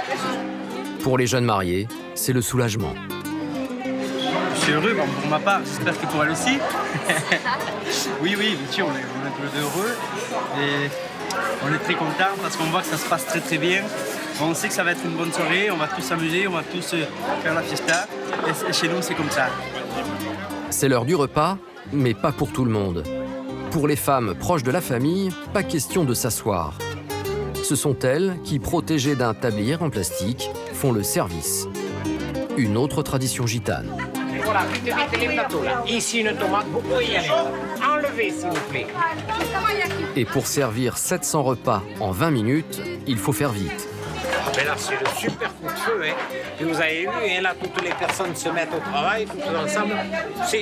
Pour les jeunes mariés, c'est le soulagement. Je suis heureux, bon, pour ma part, j'espère que pour elle aussi. Oui, bien sûr, on est tous les deux heureux. Et on est très contents parce qu'on voit que ça se passe très très bien. On sait que ça va être une bonne soirée, on va tous s'amuser, on va tous faire la fiesta. Et chez nous, c'est comme ça. C'est l'heure du repas, mais pas pour tout le monde. Pour les femmes proches de la famille, pas question de s'asseoir. Ce sont elles qui, protégées d'un tablier en plastique, font le service. Une autre tradition gitane. Voilà, vite les plateaux là. Ici une tomate, vous pouvez y aller. Enlevez s'il vous plaît. Et pour servir 700 repas en 20 minutes, il faut faire vite. Mais là, c'est le super coup de feu, hein. Et vous avez vu, hein, là, toutes les personnes se mettent au travail, toutes ensemble.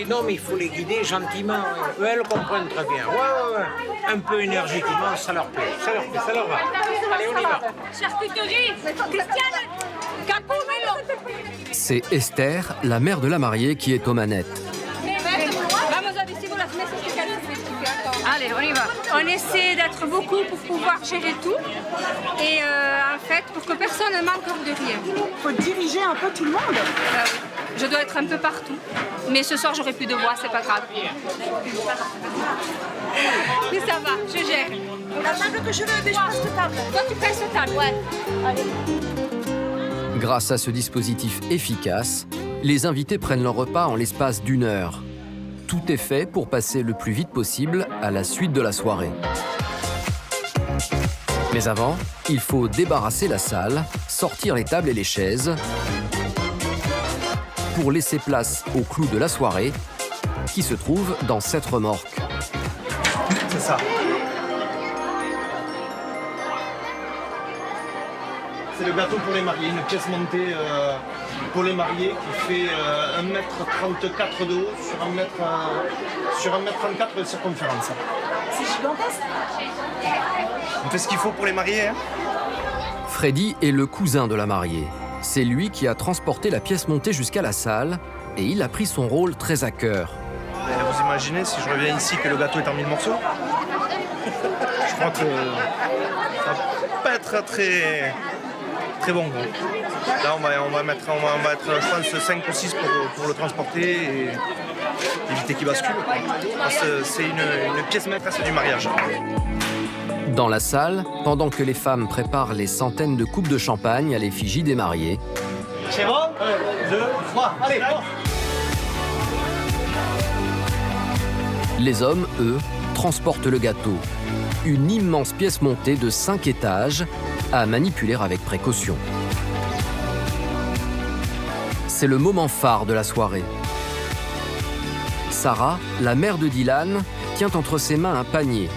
Non, mais il faut les guider gentiment. Eux, elles comprennent très bien. Ouais. Un peu énergiquement, ça leur plaît. Ça leur va. Allez, on y va. Charcuterie, Christiane, capomelo. C'est Esther, la mère de la mariée, qui est aux manettes. Allez, on y va. On essaie d'être beaucoup pour pouvoir gérer tout. Et en fait, pour que personne ne manque de rien. Il faut diriger un peu tout le monde. Oui. Je dois être un peu partout. Mais ce soir, j'aurai plus de voix, c'est pas grave. Mais ça va, je gère. La table que je veux, mais je passe cette table. Toi, tu passes cette table. Ouais. Allez. Grâce à ce dispositif efficace, les invités prennent leur repas en l'espace d'1 heure. Tout est fait pour passer le plus vite possible à la suite de la soirée. Mais avant, il faut débarrasser la salle, sortir les tables et les chaises pour laisser place au clou de la soirée qui se trouve dans cette remorque. C'est ça. C'est le gâteau pour les mariés, une pièce montée pour les mariés qui fait 1,34 m de haut sur 1,34 m de circonférence. C'est gigantesque. On fait ce qu'il faut pour les mariés. Hein. Freddy est le cousin de la mariée. C'est lui qui a transporté la pièce montée jusqu'à la salle et il a pris son rôle très à cœur. Vous imaginez si je reviens ici que le gâteau est en 1000 morceaux? Je crois que ça va pas être très bon. Quoi. Là, on va mettre, je pense, 5 ou 6 pour le transporter et éviter qu'il bascule. Parce que c'est une pièce maîtresse du mariage. Dans la salle, pendant que les femmes préparent les centaines de coupes de champagne à l'effigie des mariés, C'est bon 1, 2, 3, allez, bon. les hommes, eux, transportent le gâteau. Une immense pièce montée de 5 étages à manipuler avec précaution. C'est le moment phare de la soirée. Sarah, la mère de Dylan, tient entre ses mains un panier.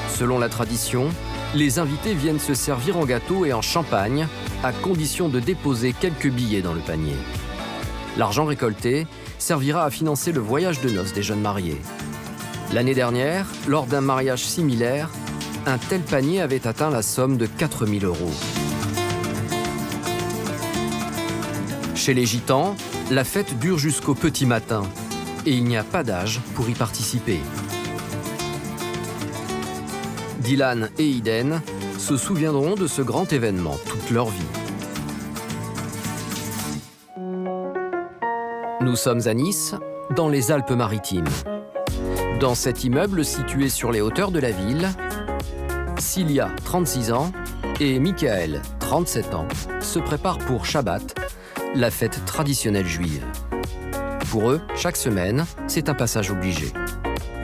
Selon la tradition, les invités viennent se servir en gâteau et en champagne, à condition de déposer quelques billets dans le panier. L'argent récolté servira à financer le voyage de noces des jeunes mariés. L'année dernière, lors d'un mariage similaire, un tel panier avait atteint la somme de 4 000 €. Chez les Gitans, la fête dure jusqu'au petit matin et il n'y a pas d'âge pour y participer. Dylan et Eden se souviendront de ce grand événement toute leur vie. Nous sommes à Nice, dans les Alpes-Maritimes. Dans cet immeuble situé sur les hauteurs de la ville, Cilia, 36 ans, et Michael, 37 ans, se préparent pour Shabbat, la fête traditionnelle juive. Pour eux, chaque semaine, c'est un passage obligé.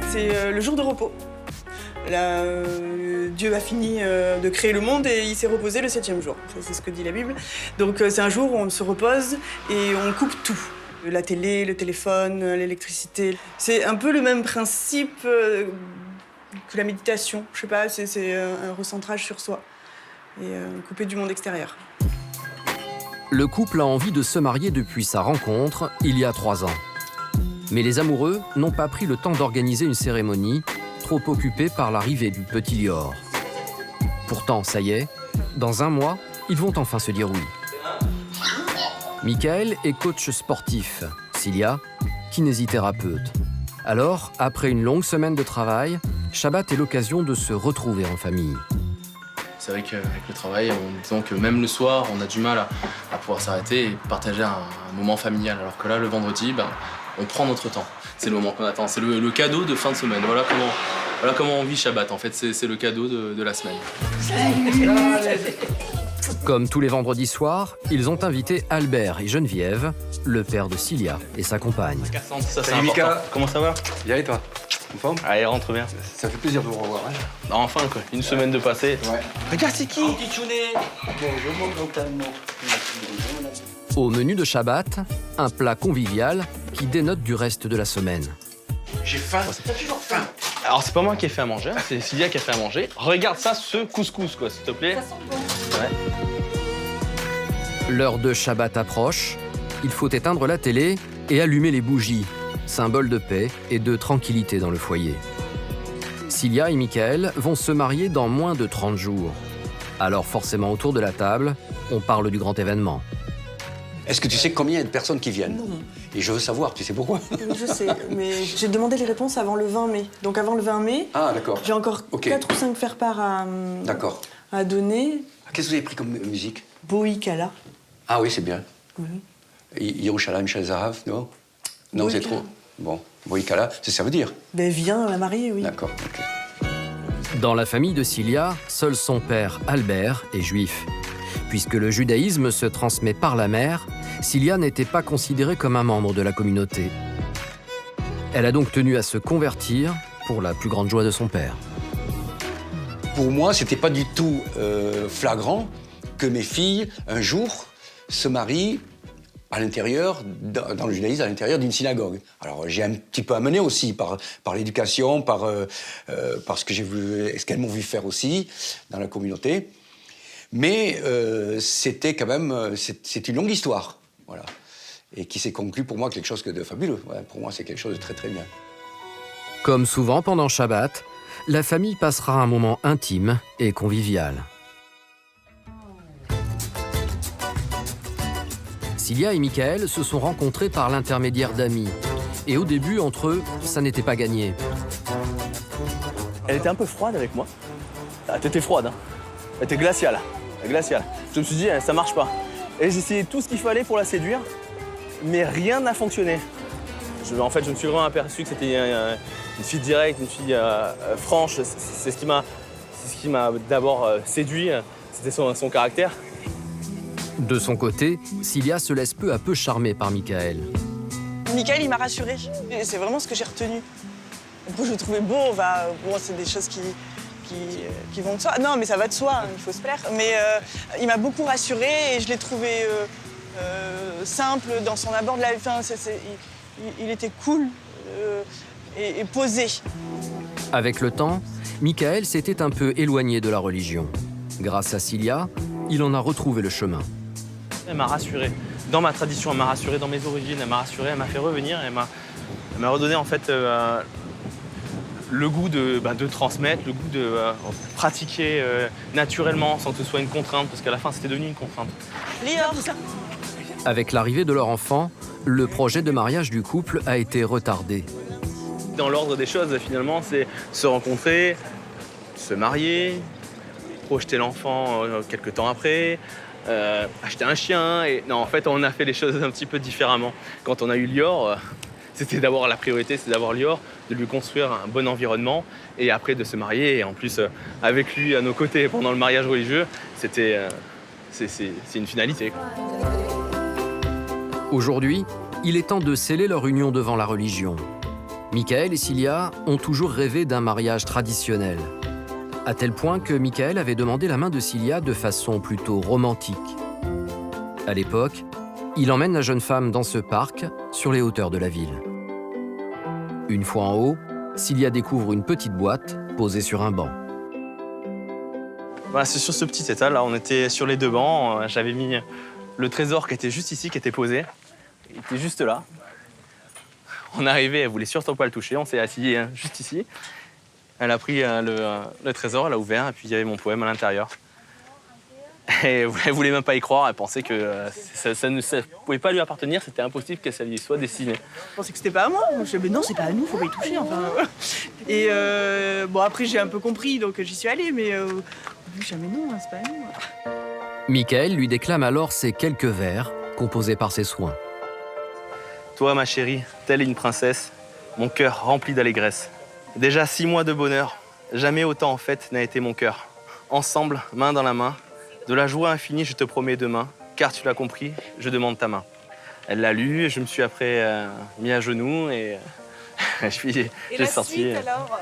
C'est le jour de repos. Là, Dieu a fini de créer le monde et il s'est reposé le 7e jour. Ça, c'est ce que dit la Bible. Donc c'est un jour où on se repose et on coupe tout. La télé, le téléphone, l'électricité. C'est un peu le même principe que la méditation. Je sais pas, c'est un recentrage sur soi et couper du monde extérieur. Le couple a envie de se marier depuis sa rencontre, il y a 3 ans. Mais les amoureux n'ont pas pris le temps d'organiser une cérémonie, trop occupés par l'arrivée du petit Lior. Pourtant, ça y est, dans 1 mois, ils vont enfin se dire oui. Michael est coach sportif, Cilia, kinésithérapeute. Alors, après une longue semaine de travail, Shabbat est l'occasion de se retrouver en famille. C'est vrai qu'avec le travail, disons que même le soir, on a du mal à pouvoir s'arrêter et partager un moment familial. Alors que là, le vendredi, on prend notre temps. C'est le moment qu'on attend. C'est le cadeau de fin de semaine. Voilà comment on vit Shabbat. En fait, c'est le cadeau de la semaine. Comme tous les vendredis soirs, ils ont invité Albert et Geneviève, le père de Cilia et sa compagne. Ça, c'est important. Comment ça va? Bien et toi? En forme? Allez, rentre bien. Ça fait plaisir de vous revoir. Hein. Enfin, quoi. Une semaine de passé. Ouais. Regarde, c'est qui? Au menu de Shabbat, un plat convivial qui dénote du reste de la semaine. J'ai faim. T'as toujours faim. Alors, c'est pas moi qui ai fait à manger, c'est Cilia qui a fait à manger. Regarde ça, ce couscous, quoi, s'il te plaît. Ça sent bon. Ouais. L'heure de Shabbat approche. Il faut éteindre la télé et allumer les bougies, symbole de paix et de tranquillité dans le foyer. Cilia et Michael vont se marier dans moins de 30 jours. Alors forcément, autour de la table, on parle du grand événement. Est-ce que tu sais combien il y a de personnes qui viennent? Non. Et je veux savoir, tu sais pourquoi? Je sais, mais j'ai demandé les réponses avant le 20 mai. Donc avant le 20 mai, d'accord. J'ai encore 4 ou 5 faire-part à donner. Qu'est-ce que vous avez pris comme musique? Boï Kala. Ah oui, c'est bien. Oui. Yerushalayim Shel Zahav, non? Non, c'est trop. Bon, Boï Kala, ça veut dire? Viens la mariée, oui. D'accord, ok. Dans la famille de Cilia, seul son père, Albert, est juif. Puisque le judaïsme se transmet par la mère, Cilia n'était pas considérée comme un membre de la communauté. Elle a donc tenu à se convertir pour la plus grande joie de son père. Pour moi, c'était pas du tout flagrant que mes filles, un jour, se marient à l'intérieur, dans le judaïsme, à l'intérieur d'une synagogue. Alors j'ai un petit peu amené aussi par l'éducation, par ce qu'elles m'ont vu faire aussi dans la communauté. Mais c'était quand même, c'est une longue histoire, voilà, et qui s'est conclue pour moi quelque chose de fabuleux. Ouais, pour moi, c'est quelque chose de très très bien. Comme souvent pendant Shabbat, la famille passera un moment intime et convivial. Cilia et Michael se sont rencontrés par l'intermédiaire d'amis. Et au début, entre eux, ça n'était pas gagné. Elle était un peu froide avec moi. Ah, t'étais froide, hein. Elle était glaciale. Glaciale. Je me suis dit, ça marche pas. Et j'ai essayé tout ce qu'il fallait pour la séduire, mais rien n'a fonctionné. En fait, je me suis vraiment aperçu que c'était une fille directe, une fille franche. C'est ce qui m'a ce qui m'a d'abord séduit, c'était son caractère. De son côté, Cilia se laisse peu à peu charmer par Michael. Michael, il m'a rassurée. C'est vraiment ce que j'ai retenu. Après, je le trouvais beau. Bon, c'est des choses qui vont de soi. Non, mais ça va de soi, il faut se plaire. Mais il m'a beaucoup rassurée et je l'ai trouvé simple dans son abord de la vie. Enfin, il était cool et posé. Avec le temps, Michael s'était un peu éloigné de la religion. Grâce à Cilia, il en a retrouvé le chemin. Elle m'a rassuré. Dans ma tradition, elle m'a rassuré. Dans mes origines, elle m'a rassuré. Elle m'a fait revenir. Elle m'a redonné en fait le goût de transmettre, le goût de pratiquer naturellement sans que ce soit une contrainte, parce qu'à la fin, c'était devenu une contrainte. Avec l'arrivée de leur enfant, le projet de mariage du couple a été retardé. Dans l'ordre des choses, finalement, c'est se rencontrer, se marier, projeter l'enfant quelques temps après, acheter un chien. Et non, en fait, on a fait les choses un petit peu différemment. Quand on a eu Lior, c'était d'abord la priorité, c'est d'avoir Lior, de lui construire un bon environnement et après de se marier. Et en plus, avec lui à nos côtés pendant le mariage religieux, c'est une finalité. Aujourd'hui, il est temps de sceller leur union devant la religion. Michael et Cilia ont toujours rêvé d'un mariage traditionnel, à tel point que Michael avait demandé la main de Cilia de façon plutôt romantique. À l'époque, il emmène la jeune femme dans ce parc, sur les hauteurs de la ville. Une fois en haut, Cilia découvre une petite boîte posée sur un banc. Voilà, c'est sur ce petit étal, là, on était sur les deux bancs. J'avais mis le trésor qui était juste ici, qui était posé. Il était juste là. On est arrivé, elle voulait surtout pas le toucher, on s'est assis juste ici. Elle a pris le trésor, elle a ouvert, et puis il y avait mon poème à l'intérieur. Et elle voulait même pas y croire, elle pensait que ça ne pouvait pas lui appartenir, c'était impossible que ça lui soit destiné. Je pensais que c'était pas à moi. Je me suis dit, mais non, c'est pas à nous, faut pas y toucher. Enfin. Et bon, après, j'ai un peu compris, donc j'y suis allée, mais au début, jamais non, c'est pas à nous. Michael lui déclame alors ces quelques vers composés par ses soins. Toi, ma chérie, telle une princesse, mon cœur rempli d'allégresse. Déjà 6 mois de bonheur, jamais autant en fête n'a été mon cœur. Ensemble, main dans la main, de la joie infinie, je te promets demain, car tu l'as compris, je demande ta main. Elle l'a lu, et je me suis après mis à genoux et j'ai sorti. Et alors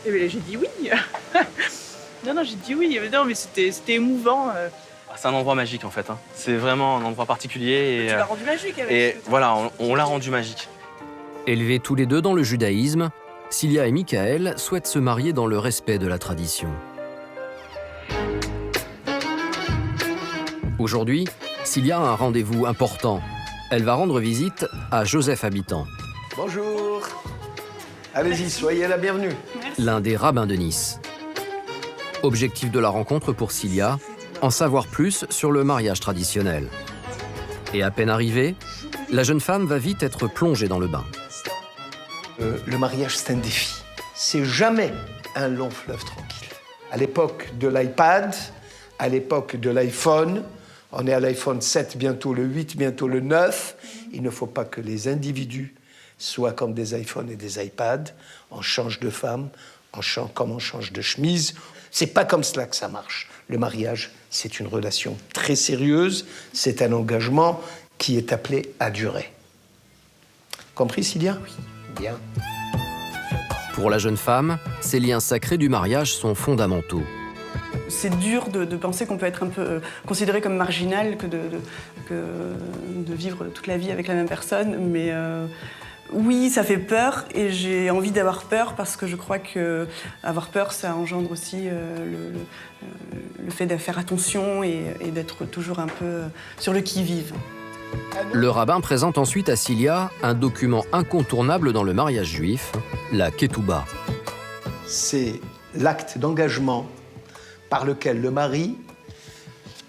eh bien, j'ai dit oui. non, j'ai dit oui. Non, mais c'était émouvant. C'est un endroit magique en fait. Hein. C'est vraiment un endroit particulier. Tu l'as rendu magique avec et voilà, on l'a rendu magique. Élevés tous les deux dans le judaïsme, Cilia et Michael souhaitent se marier dans le respect de la tradition. Aujourd'hui, Cilia a un rendez-vous important. Elle va rendre visite à Joseph Habitant. Bonjour. Allez-y, soyez la bienvenue. L'un des rabbins de Nice. Objectif de la rencontre pour Cilia, en savoir plus sur le mariage traditionnel. Et à peine arrivée, la jeune femme va vite être plongée dans le bain. Le mariage, c'est un défi. C'est jamais un long fleuve tranquille. À l'époque de l'iPad, à l'époque de l'iPhone, on est à l'iPhone 7, bientôt le 8, bientôt le 9. Il ne faut pas que les individus soient comme des iPhones et des iPads. On change de femme, comme on change de chemise. C'est pas comme cela que ça marche. Le mariage, c'est une relation très sérieuse. C'est un engagement qui est appelé à durer. Compris, Cilia? Oui. Bien. Pour la jeune femme, ces liens sacrés du mariage sont fondamentaux. C'est dur de penser qu'on peut être un peu considéré comme marginal, que de vivre toute la vie avec la même personne. Mais oui, ça fait peur et j'ai envie d'avoir peur parce que je crois qu'avoir peur, ça engendre aussi le fait de faire attention et d'être toujours un peu sur le qui-vive. Le rabbin présente ensuite à Cilia un document incontournable dans le mariage juif, la ketouba. C'est l'acte d'engagement par lequel le mari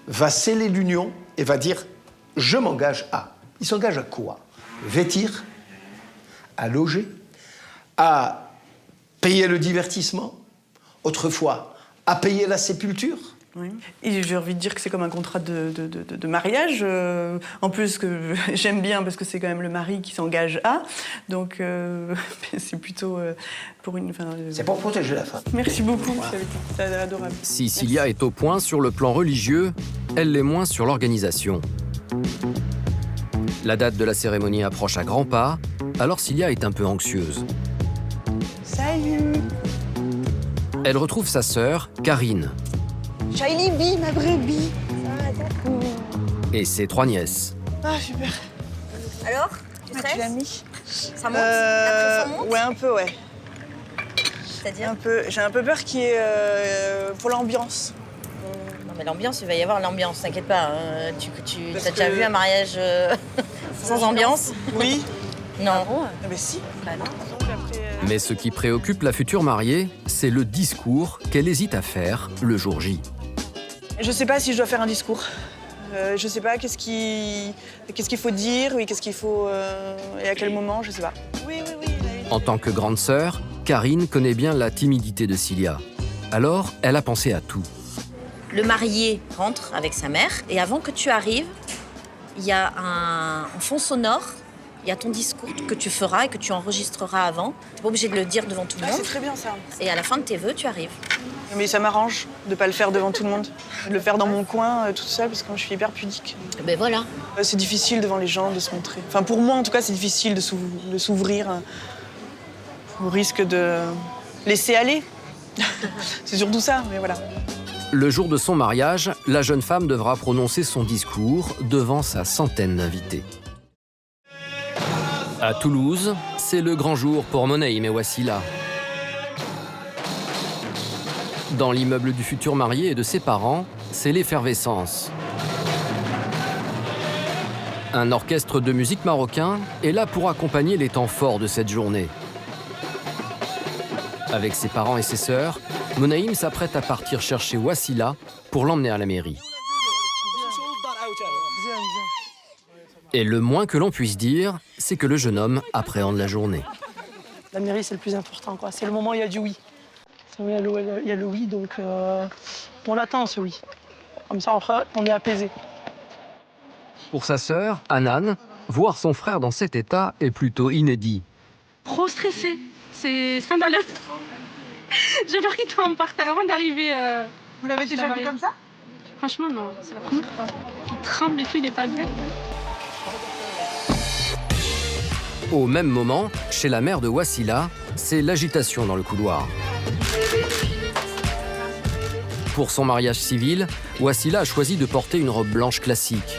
va sceller l'union et va dire « je m'engage à ». Il s'engage à quoi? Vêtir, à loger, à payer le divertissement, autrefois à payer la sépulture. Oui. Et j'ai envie de dire que c'est comme un contrat de mariage. En plus, que j'aime bien parce que c'est quand même le mari qui s'engage à. Donc, c'est plutôt pour une. C'est pour protéger la femme. Merci beaucoup, c'est adorable. Si Cilia est au point sur le plan religieux, elle l'est moins sur l'organisation. La date de la cérémonie approche à grands pas, alors Cilia est un peu anxieuse. Salut! Elle retrouve sa sœur, Karine, Shiny Bee, ma brebis. et ses 3 nièces. Ah, super. Alors, Tu l'as mis? Ça monte? La pression monte? Ouais, un peu, ouais. C'est-à-dire? J'ai un peu peur qu'il y ait pour l'ambiance. Non, mais l'ambiance, il va y avoir l'ambiance, t'inquiète pas. Tu Parce as déjà que- vu un mariage sans ambiance? Oui. Non. Ah, mais si. Bah non. Mais ce qui préoccupe la future mariée, c'est le discours qu'elle hésite à faire le jour J. Je sais pas si je dois faire un discours. Je sais pas qu'est-ce qu'il faut dire, oui, qu'est-ce qu'il faut et à quel moment, je sais pas. Oui. En tant que grande sœur, Karine connaît bien la timidité de Cilia. Alors, elle a pensé à tout. Le marié rentre avec sa mère et avant que tu arrives, il y a un fond sonore, il y a ton discours que tu feras et que tu enregistreras avant. Tu n'es pas obligé de le dire devant tout le monde. C'est très bien ça. Et à la fin de tes vœux, tu arrives. Mais ça m'arrange de pas le faire devant tout le monde, de le faire dans mon coin toute seule parce que moi, je suis hyper pudique. Ben voilà. C'est difficile devant les gens de se montrer. Enfin pour moi en tout cas c'est difficile de s'ouvrir au risque de laisser aller. C'est surtout ça, mais voilà. Le jour de son mariage, la jeune femme devra prononcer son discours devant sa centaine d'invités. À Toulouse, c'est le grand jour pour Monaïm et Wassila. Dans l'immeuble du futur marié et de ses parents, c'est l'effervescence. Un orchestre de musique marocain est là pour accompagner les temps forts de cette journée. Avec ses parents et ses sœurs, Monaïm s'apprête à partir chercher Wassila pour l'emmener à la mairie. Et le moins que l'on puisse dire, c'est que le jeune homme appréhende la journée. La mairie, c'est le plus important, quoi. C'est le moment où il y a du oui. Il y a le oui, donc on l'attend, ce oui. Comme ça, on est apaisé. Pour sa sœur, Anan, voir son frère dans cet état est plutôt inédit. Trop stressé, c'est scandaleux. J'ai peur qu'il tombe par terre avant d'arriver. Vous l'avez déjà vu comme ça? Franchement, non, c'est la première fois. Il tremble et tout, il est pas bien. Au même moment, chez la mère de Wassila, c'est l'agitation dans le couloir. Pour son mariage civil, Wassila a choisi de porter une robe blanche classique.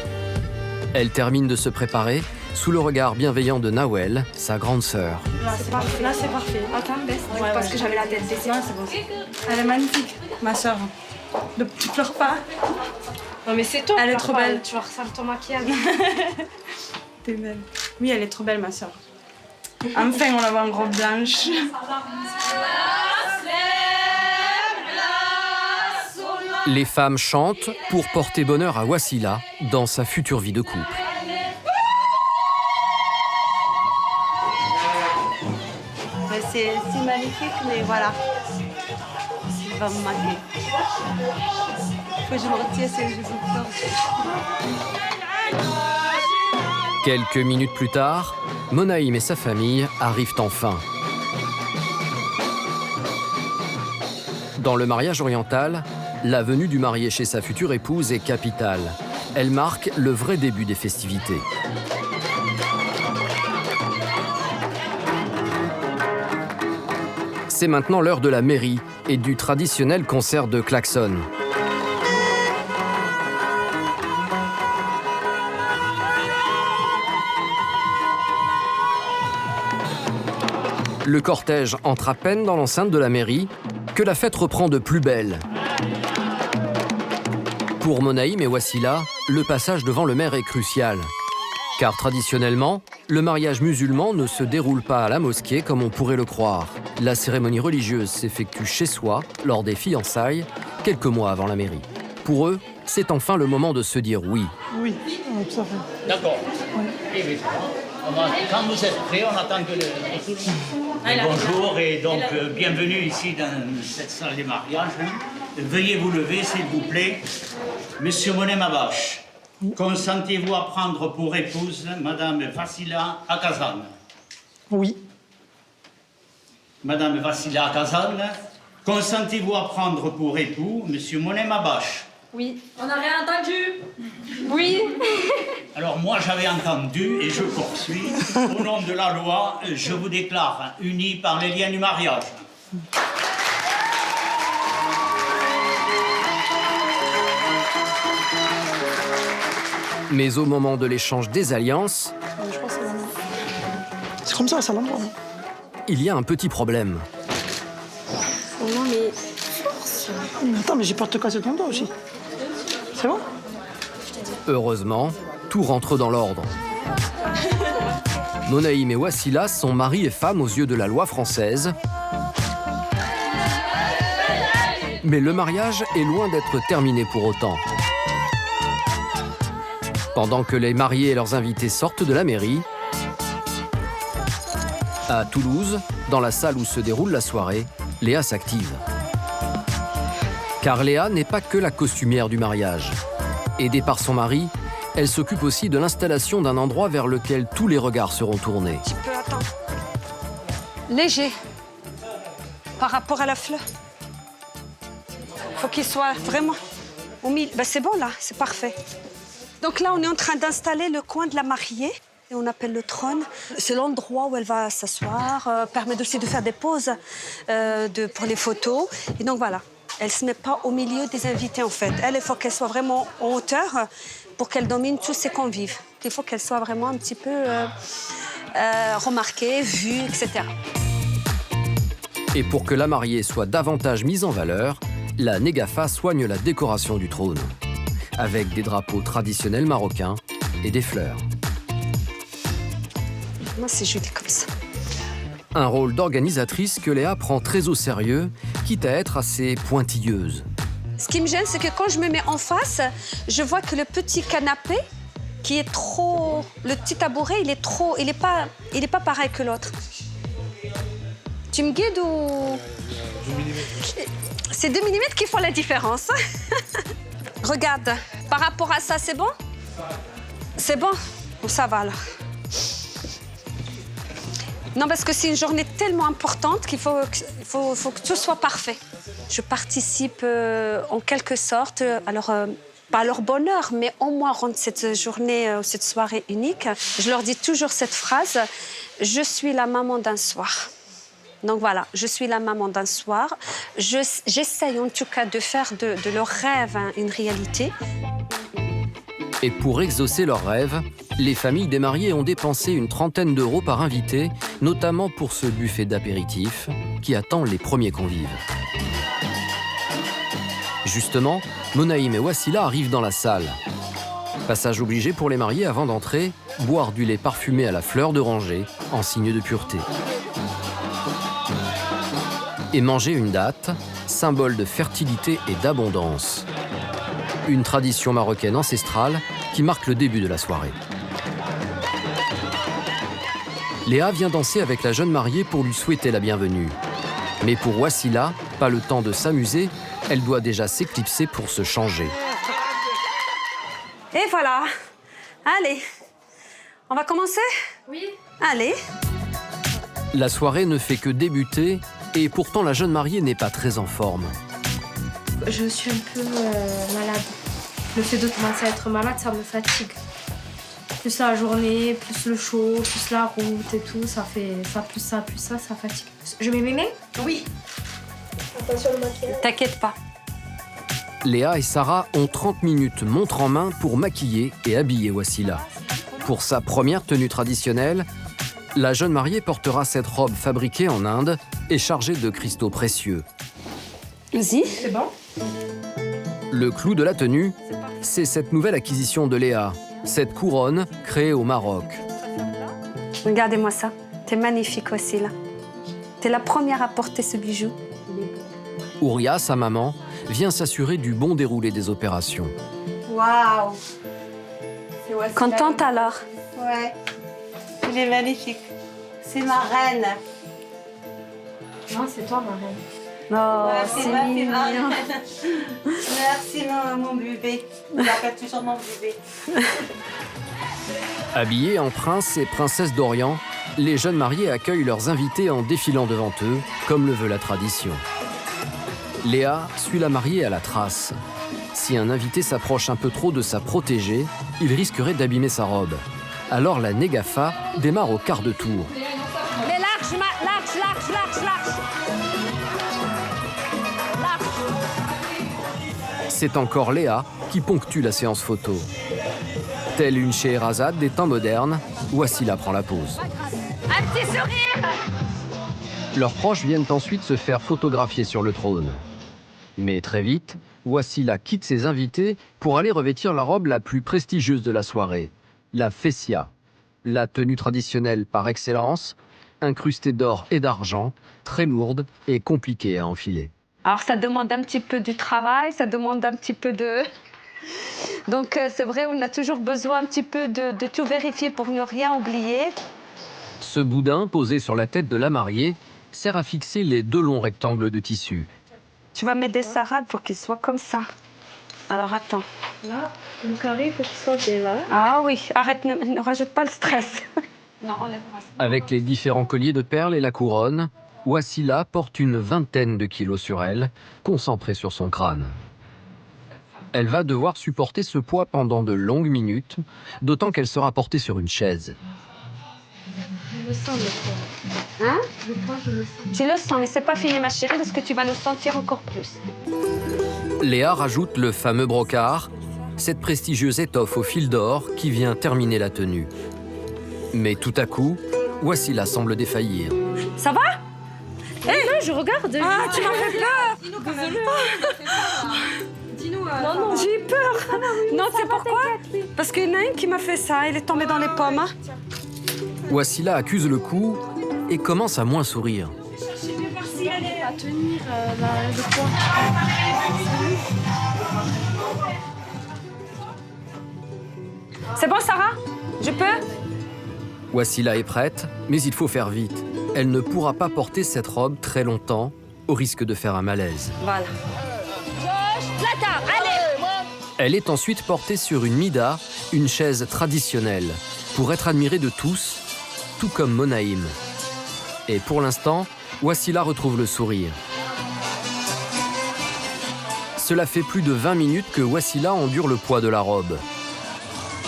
Elle termine de se préparer sous le regard bienveillant de Nawel, sa grande sœur. Là, c'est parfait. Là, c'est parfait. Attends, baisse. Parce que j'avais la tête baissée. Non, c'est bon. Elle est magnifique, ma sœur. Tu pleures pas? Non, mais c'est toi. Elle est trop belle. Tu vas resservir ton maquillage. T'es belle. Oui, elle est trop belle, ma sœur. Enfin, on la voit en robe blanche. Les femmes chantent pour porter bonheur à Wassila dans sa future vie de couple. C'est magnifique, mais voilà. Il va me manquer. Faut que je me retire, c'est que je vous Quelques minutes plus tard, Monaïm et sa famille arrivent enfin. Dans le mariage oriental, la venue du marié chez sa future épouse est capitale. Elle marque le vrai début des festivités. C'est maintenant l'heure de la mairie et du traditionnel concert de klaxon. Le cortège entre à peine dans l'enceinte de la mairie que la fête reprend de plus belle. Pour Monaïm et Wassila, le passage devant le maire est crucial. Car traditionnellement, le mariage musulman ne se déroule pas à la mosquée comme on pourrait le croire. La cérémonie religieuse s'effectue chez soi, lors des fiançailles, quelques mois avant la mairie. Pour eux, c'est enfin le moment de se dire oui. Oui, tout à fait. D'accord. Quand vous êtes prêts, on attend que le retour. Bonjour et donc bienvenue ici dans cette salle des mariages. veuillez vous lever, s'il vous plaît. Monsieur Monet Mabache, consentez-vous à prendre pour épouse Madame Vassila Akazan? Oui. Madame Vassila Akazan, consentez-vous à prendre pour époux Monsieur Monet Mabache? Oui. On n'a rien entendu. Oui. Alors moi j'avais entendu et je poursuis. Au nom de la loi, je vous déclare unis par les liens du mariage. Mais au moment de l'échange des alliances, Je crois que c'est la main. C'est comme ça l'endroit. il y a un petit problème. Oh non, mais force. Mais attends, mais j'ai peur de te casser ton dos aussi. C'est bon? Heureusement, tout rentre dans l'ordre. Monaïm et Wassila sont mari et femme aux yeux de la loi française. Mais le mariage est loin d'être terminé pour autant. Pendant que les mariés et leurs invités sortent de la mairie, à Toulouse, dans la salle où se déroule la soirée, Léa s'active. Car Léa n'est pas que la costumière du mariage. Aidée par son mari, elle s'occupe aussi de l'installation d'un endroit vers lequel tous les regards seront tournés. Tu peux attendre. Léger. Par rapport à la fleur. Faut qu'il soit vraiment au milieu. Ben, c'est bon là, c'est parfait. Donc là, on est en train d'installer le coin de la mariée. Et on appelle le trône. C'est l'endroit où elle va s'asseoir, permet aussi de faire des pauses pour les photos. Et donc voilà, elle ne se met pas au milieu des invités en fait. Elle, il faut qu'elle soit vraiment en hauteur pour qu'elle domine tous ses convives. Il faut qu'elle soit vraiment un petit peu remarquée, vue, etc. Et pour que la mariée soit davantage mise en valeur, la Négafa soigne la décoration du trône, avec des drapeaux traditionnels marocains et des fleurs. Moi, c'est joli comme ça. Un rôle d'organisatrice que Léa prend très au sérieux, quitte à être assez pointilleuse. Ce qui me gêne, c'est que quand je me mets en face, je vois que le petit canapé, qui est trop... Le petit tabouret, il est pas pareil que l'autre. Tu me guides ou... 2 mm. C'est 2 mm qui font la différence. Regarde, par rapport à ça, c'est bon? C'est bon? Bon, ça va alors. Non, parce que c'est une journée tellement importante qu'il faut que tout soit parfait. Je participe en quelque sorte, alors pas à leur bonheur, mais au moins rendre cette journée, cette soirée unique. Je leur dis toujours cette phrase, je suis la maman d'un soir. Donc voilà, je suis la maman d'un soir. J'essaye en tout cas de faire de leur rêve une réalité. Et pour exaucer leurs rêves, les familles des mariés ont dépensé une trentaine d'euros par invité, notamment pour ce buffet d'apéritifs qui attend les premiers convives. Justement, Monaïm et Wassila arrivent dans la salle. Passage obligé pour les mariés avant d'entrer, boire du lait parfumé à la fleur d'oranger en signe de pureté. Et manger une date, symbole de fertilité et d'abondance. Une tradition marocaine ancestrale qui marque le début de la soirée. Léa vient danser avec la jeune mariée pour lui souhaiter la bienvenue. Mais pour Wassila, pas le temps de s'amuser, elle doit déjà s'éclipser pour se changer. Et voilà. Allez, on va commencer? Oui. Allez. La soirée ne fait que débuter et pourtant la jeune mariée n'est pas très en forme. Je suis un peu malade. Le fait de commencer à être malade, ça me fatigue. Plus la journée, plus le chaud, plus la route et tout, ça fait ça, plus ça fatigue. Je mets mes mains? Oui. Attention le maquillage. T'inquiète pas. Léa et Sarah ont 30 minutes montre en main pour maquiller et habiller Wassila. Pour sa première tenue traditionnelle, la jeune mariée portera cette robe fabriquée en Inde et chargée de cristaux précieux. Vas-y. C'est bon? Le clou de la tenue, c'est cette nouvelle acquisition de Léa, cette couronne créée au Maroc. Regardez-moi ça. T'es magnifique aussi, là. T'es la première à porter ce bijou. Ouria, sa maman, vient s'assurer du bon déroulé des opérations. Waouh! Contente alors? Ouais. Il est magnifique. C'est ma reine. Non, c'est toi, ma reine. Oh, Merci, c'est ma mignon. Merci, mon bébé. J'appelle toujours mon bébé. Habillés en princes et princesses d'Orient, les jeunes mariés accueillent leurs invités en défilant devant eux, comme le veut la tradition. Léa suit la mariée à la trace. Si un invité s'approche un peu trop de sa protégée, il risquerait d'abîmer sa robe. Alors la négafa démarre au quart de tour. Mais large, large. C'est encore Léa qui ponctue la séance photo. Telle une Scheherazade des temps modernes, Wassila prend la pose. Un petit sourire. Leurs proches viennent ensuite se faire photographier sur le trône. Mais très vite, Wassila quitte ses invités pour aller revêtir la robe la plus prestigieuse de la soirée, la fessia, la tenue traditionnelle par excellence, incrustée d'or et d'argent, très lourde et compliquée à enfiler. Alors ça demande un petit peu du travail, ça demande un petit peu de... Donc c'est vrai, on a toujours besoin un petit peu de tout vérifier pour ne rien oublier. Ce boudin posé sur la tête de la mariée sert à fixer les 2 longs rectangles de tissu. Tu vas m'aider, Sarah, pour qu'il soit comme ça. Alors attends. Là, le carré, il faut qu'il soit bien là. Ah oui, arrête, ne rajoute pas le stress. Non, enlève-moi ça. Avec les différents colliers de perles et la couronne, Wassila porte une 20aine de kilos sur elle, concentrée sur son crâne. Elle va devoir supporter ce poids pendant de longues minutes, d'autant qu'elle sera portée sur une chaise. Je le sens, le poids. Hein? Le poids, je le sens. Tu le sens, mais c'est pas fini, ma chérie, parce que tu vas le sentir encore plus. Léa rajoute le fameux brocart, cette prestigieuse étoffe au fil d'or qui vient terminer la tenue. Mais tout à coup, Wassila semble défaillir. Ça va? Hey, non, je regarde. Ah, tu m'as fait peur. Dis-nous quand même. Dis-nous. Non, j'ai eu peur. Non, tu sais pourquoi? Parce qu'il y en a une qui m'a fait ça, il est tombé dans les pommes. Hein. Wassila accuse le coup et commence à moins sourire. À tenir le poids. C'est bon, Sarah? Je peux? Wassila est prête, mais il faut faire vite. Elle ne pourra pas porter cette robe très longtemps, au risque de faire un malaise. Voilà. Josh, Plata, allez! Elle est ensuite portée sur une mida, une chaise traditionnelle, pour être admirée de tous, tout comme Monaïm. Et pour l'instant, Wassila retrouve le sourire. Cela fait plus de 20 minutes que Wassila endure le poids de la robe.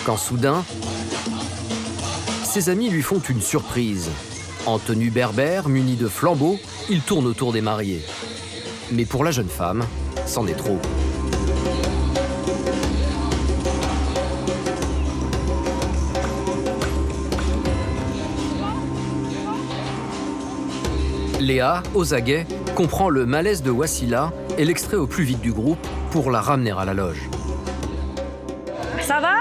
Quand soudain, ses amis lui font une surprise. En tenue berbère, munie de flambeaux, il tourne autour des mariés. Mais pour la jeune femme, c'en est trop. Léa, aux aguets, comprend le malaise de Wassila et l'extrait au plus vite du groupe pour la ramener à la loge. Ça va?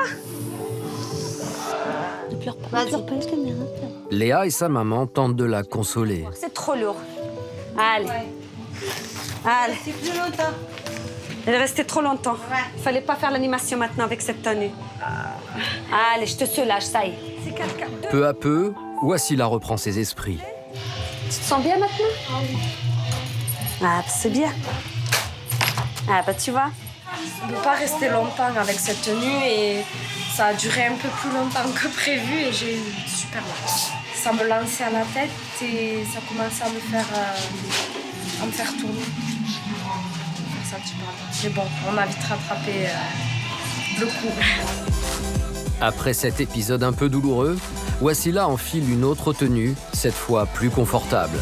Ne pleure pas, pleure pas, je t'aime bien. Léa et sa maman tentent de la consoler. C'est trop lourd. Allez. Allez. C'est plus longtemps. Elle est restée trop longtemps. Il fallait pas faire l'animation maintenant avec cette tenue. Allez, je te soulage, ça y est. C'est quelqu'un. Peu à peu, Wassila reprend ses esprits. Tu te sens bien maintenant? Ah, c'est bien. Ah, bah tu vois. On ne peut pas rester longtemps avec cette tenue et ça a duré un peu plus longtemps que prévu et j'ai eu super mal. Ça me lançait à la tête et ça commençait à me faire tourner. Ça, tu parles. Mais bon, on a vite rattrapé le coup. Après cet épisode un peu douloureux, Wassila enfile une autre tenue, cette fois plus confortable.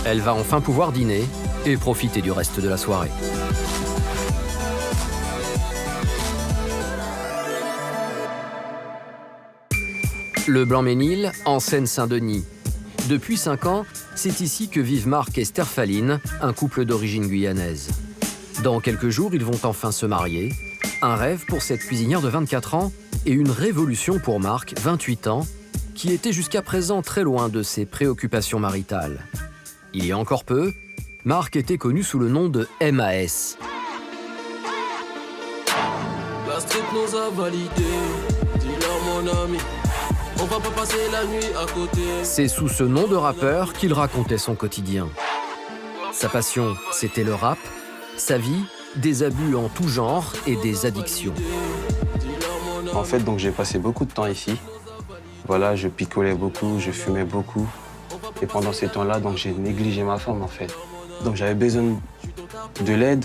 Elle va enfin pouvoir dîner et profiter du reste de la soirée. Le Blanc-Ménil, en Seine-Saint-Denis. Depuis 5 ans, c'est ici que vivent Marc et Sterfaline, un couple d'origine guyanaise. Dans quelques jours, ils vont enfin se marier. Un rêve pour cette cuisinière de 24 ans et une révolution pour Marc, 28 ans, qui était jusqu'à présent très loin de ses préoccupations maritales. Il y a encore peu, Marc était connu sous le nom de MAS. La street nous a validé, dis-leur mon ami. On va pas passer la nuit à côté. C'est sous ce nom de rappeur qu'il racontait son quotidien. Sa passion, c'était le rap. Sa vie, des abus en tout genre et des addictions. En fait, donc j'ai passé beaucoup de temps ici. Voilà, je picolais beaucoup, je fumais beaucoup. Et pendant ces temps-là, donc j'ai négligé ma femme en fait. Donc j'avais besoin de l'aide.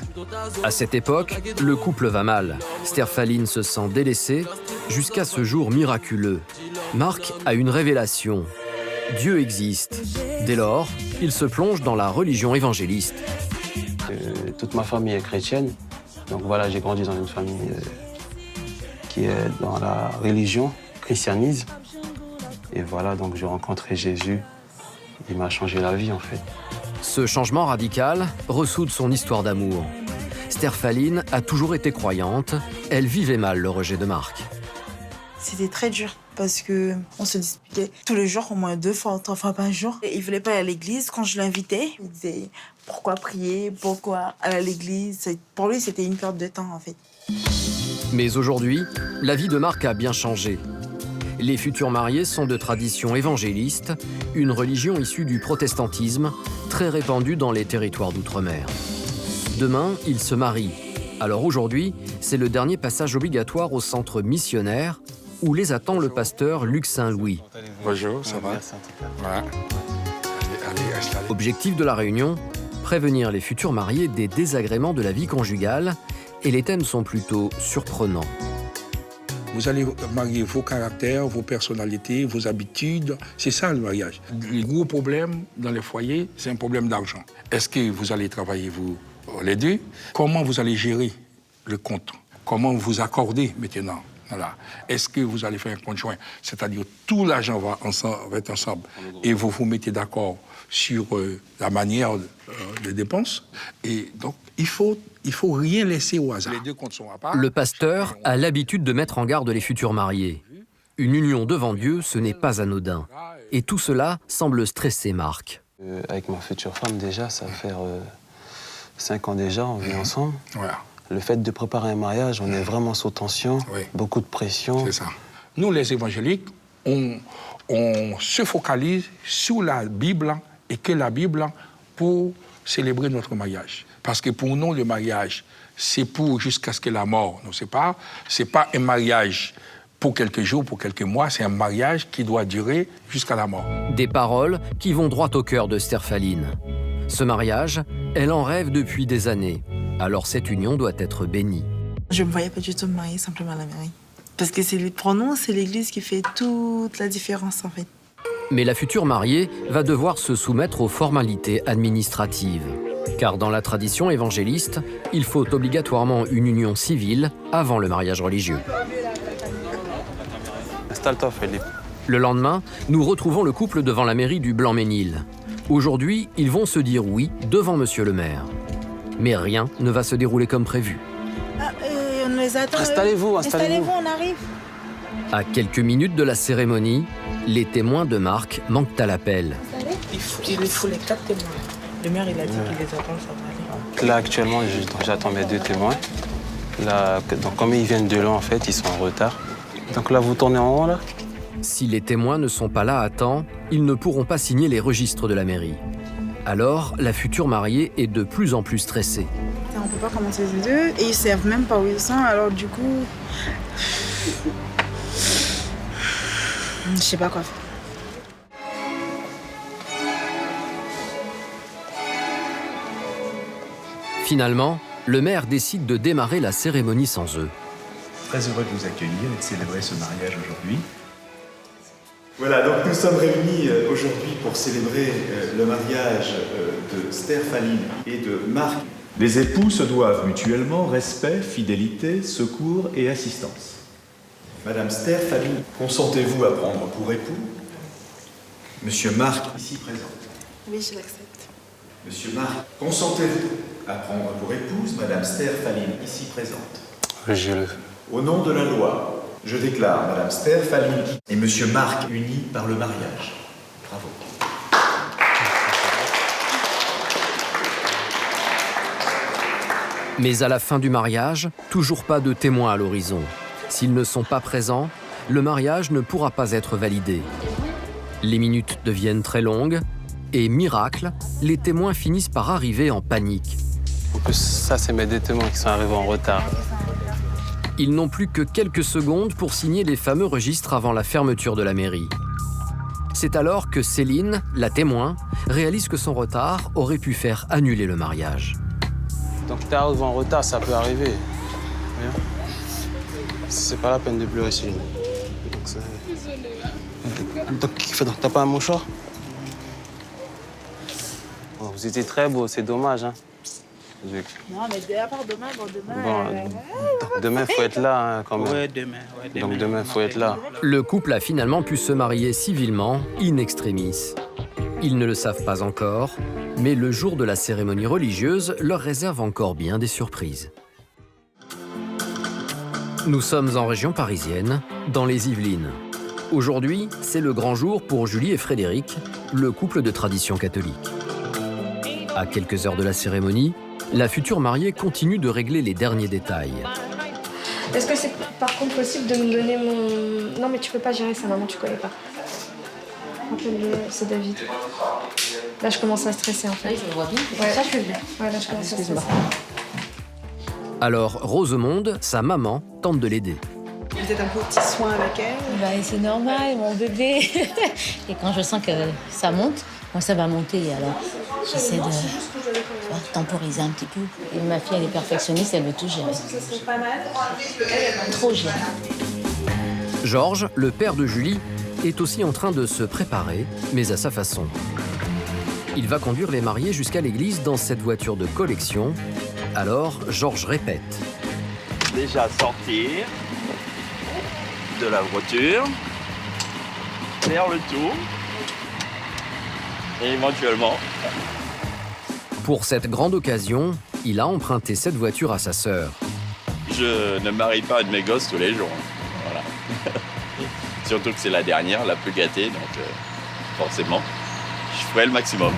À cette époque, le couple va mal. Sterfaline se sent délaissée jusqu'à ce jour miraculeux. Marc a une révélation. Dieu existe. Dès lors, il se plonge dans la religion évangéliste. Toute ma famille est chrétienne. Donc voilà, j'ai grandi dans une famille qui est dans la religion, christianisme. Et voilà, donc j'ai rencontré Jésus. Il m'a changé la vie en fait. Ce changement radical ressoude son histoire d'amour. Sterfaline a toujours été croyante. Elle vivait mal le rejet de Marc. C'était très dur parce qu'on se disputait tous les jours, au moins 2 fois, 3 fois par jour. Et il ne voulait pas aller à l'église. Quand je l'invitais, il disait pourquoi prier, pourquoi aller à l'église. Pour lui, c'était une perte de temps en fait. Mais aujourd'hui, la vie de Marc a bien changé. Les futurs mariés sont de tradition évangéliste, une religion issue du protestantisme, très répandue dans les territoires d'outre-mer. Demain, ils se marient. Alors aujourd'hui, c'est le dernier passage obligatoire au centre missionnaire où les attend le pasteur Luc Saint-Louis. Bonjour, ça va? Voilà. Allez, installez. Objectif de la réunion, prévenir les futurs mariés des désagréments de la vie conjugale, et les thèmes sont plutôt surprenants. Vous allez marier vos caractères, vos personnalités, vos habitudes. C'est ça le mariage. Le gros problème dans les foyers, c'est un problème d'argent. Est-ce que vous allez travailler, vous, les deux? Comment vous allez gérer le compte? Comment vous accorder maintenant? Voilà. Est-ce que vous allez faire un compte joint? C'est-à-dire tout l'argent va être ensemble et vous vous mettez d'accord sur la manière de dépenses. Et donc, il faut rien laisser au hasard. Les deux comptes sont à part. Le pasteur a l'habitude de mettre en garde les futurs mariés. Une union devant Dieu, ce n'est pas anodin. Et tout cela semble stresser Marc. Avec ma future femme, déjà, ça va faire 5 ans déjà, on vit ensemble. Voilà. Le fait de préparer un mariage, on est vraiment sous tension, beaucoup de pression. C'est ça. Nous, les évangéliques, on se focalise sur la Bible et que la Bible pour célébrer notre mariage. Parce que pour nous, le mariage, c'est pour jusqu'à ce que la mort nous sépare. Ce n'est pas un mariage pour quelques jours, pour quelques mois, c'est un mariage qui doit durer jusqu'à la mort. Des paroles qui vont droit au cœur de Sterfaline. Ce mariage, elle en rêve depuis des années. Alors cette union doit être bénie. Je ne me voyais pas du tout me marier simplement à la mairie. Parce que pour nous, c'est l'église qui fait toute la différence en fait. Mais la future mariée va devoir se soumettre aux formalités administratives. Car dans la tradition évangéliste, il faut obligatoirement une union civile avant le mariage religieux. Installe-toi, Philippe. Le lendemain, nous retrouvons le couple devant la mairie du Blanc-Ménil. Aujourd'hui, ils vont se dire oui devant monsieur le maire. Mais rien ne va se dérouler comme prévu. On les attend. Installez-vous, on arrive. À quelques minutes de la cérémonie, les témoins de Marc manquent à l'appel. Il faut les 4 témoins. Le maire, il a dit qu'il les attend, ça va aller. Là, actuellement, j'attends mes 2 témoins. Là, donc, comme ils viennent de loin, en fait, ils sont en retard. Donc là, vous tournez en haut, là. Si les témoins ne sont pas là à temps, ils ne pourront pas signer les registres de la mairie. Alors, la future mariée est de plus en plus stressée. On ne peut pas commencer les deux et ils ne savent même pas où ils sont, alors du coup... Je ne sais pas quoi faire. Finalement, le maire décide de démarrer la cérémonie sans eux. Très heureux de vous accueillir et de célébrer ce mariage aujourd'hui. Voilà, donc nous sommes réunis aujourd'hui pour célébrer le mariage de Sterfaline et de Marc. Les époux se doivent mutuellement respect, fidélité, secours et assistance. Madame Sterfaline, consentez-vous à prendre pour époux Monsieur Marc, ici présent? Oui, je l'accepte. Monsieur Marc, consentez-vous à prendre pour épouse Madame Sterfaline, ici présente? Je le... Au nom de la loi, je déclare Madame Sterfaline et Monsieur Marc unis par le mariage. Bravo. Mais à la fin du mariage, toujours pas de témoins à l'horizon. S'ils ne sont pas présents, le mariage ne pourra pas être validé. Les minutes deviennent très longues et, miracle, les témoins finissent par arriver en panique. En plus, ça, c'est mes deux témoins qui sont arrivés en retard. Ils n'ont plus que quelques secondes pour signer les fameux registres avant la fermeture de la mairie. C'est alors que Céline, la témoin, réalise que son retard aurait pu faire annuler le mariage. Donc t'es arrivé en retard, ça peut arriver. C'est pas la peine de pleurer, Céline. Donc t'as pas un mouchoir? Oh, vous étiez très beau, c'est dommage, hein. Non, mais à part demain, Demain, il faut être là, hein, quand même. Ouais, demain. Donc demain, il faut être là. Le couple a finalement pu se marier civilement, in extremis. Ils ne le savent pas encore, mais le jour de la cérémonie religieuse leur réserve encore bien des surprises. Nous sommes en région parisienne, dans les Yvelines. Aujourd'hui, c'est le grand jour pour Julie et Frédéric, le couple de tradition catholique. À quelques heures de la cérémonie, la future mariée continue de régler les derniers détails. Est-ce que c'est par contre possible de me donner mon... Non mais tu peux pas gérer ça, maman, tu connais pas. Rappelle-le, c'est David. Là je commence à stresser en fait. Je le vois bien, Ouais. ça je fais bien. Ouais, là je commence à stresser. Alors Rosemonde, sa maman, tente de l'aider. Vous êtes un peu petit soin avec elle? Bah, c'est normal, mon bébé. Et quand je sens que ça monte, moi ça va monter, alors j'essaie de temporiser un petit peu. Et ma fille, elle est perfectionniste, elle veut tout gérer. Trop gérer. Georges, le père de Julie, est aussi en train de se préparer, mais à sa façon. Il va conduire les mariés jusqu'à l'église dans cette voiture de collection. Alors, Georges répète. Déjà sortir de la voiture, faire le tour, et éventuellement... Pour cette grande occasion, il a emprunté cette voiture à sa sœur. Je ne marie pas un de mes gosses tous les jours. Voilà. Surtout que c'est la dernière, la plus gâtée, donc forcément, je ferai le maximum.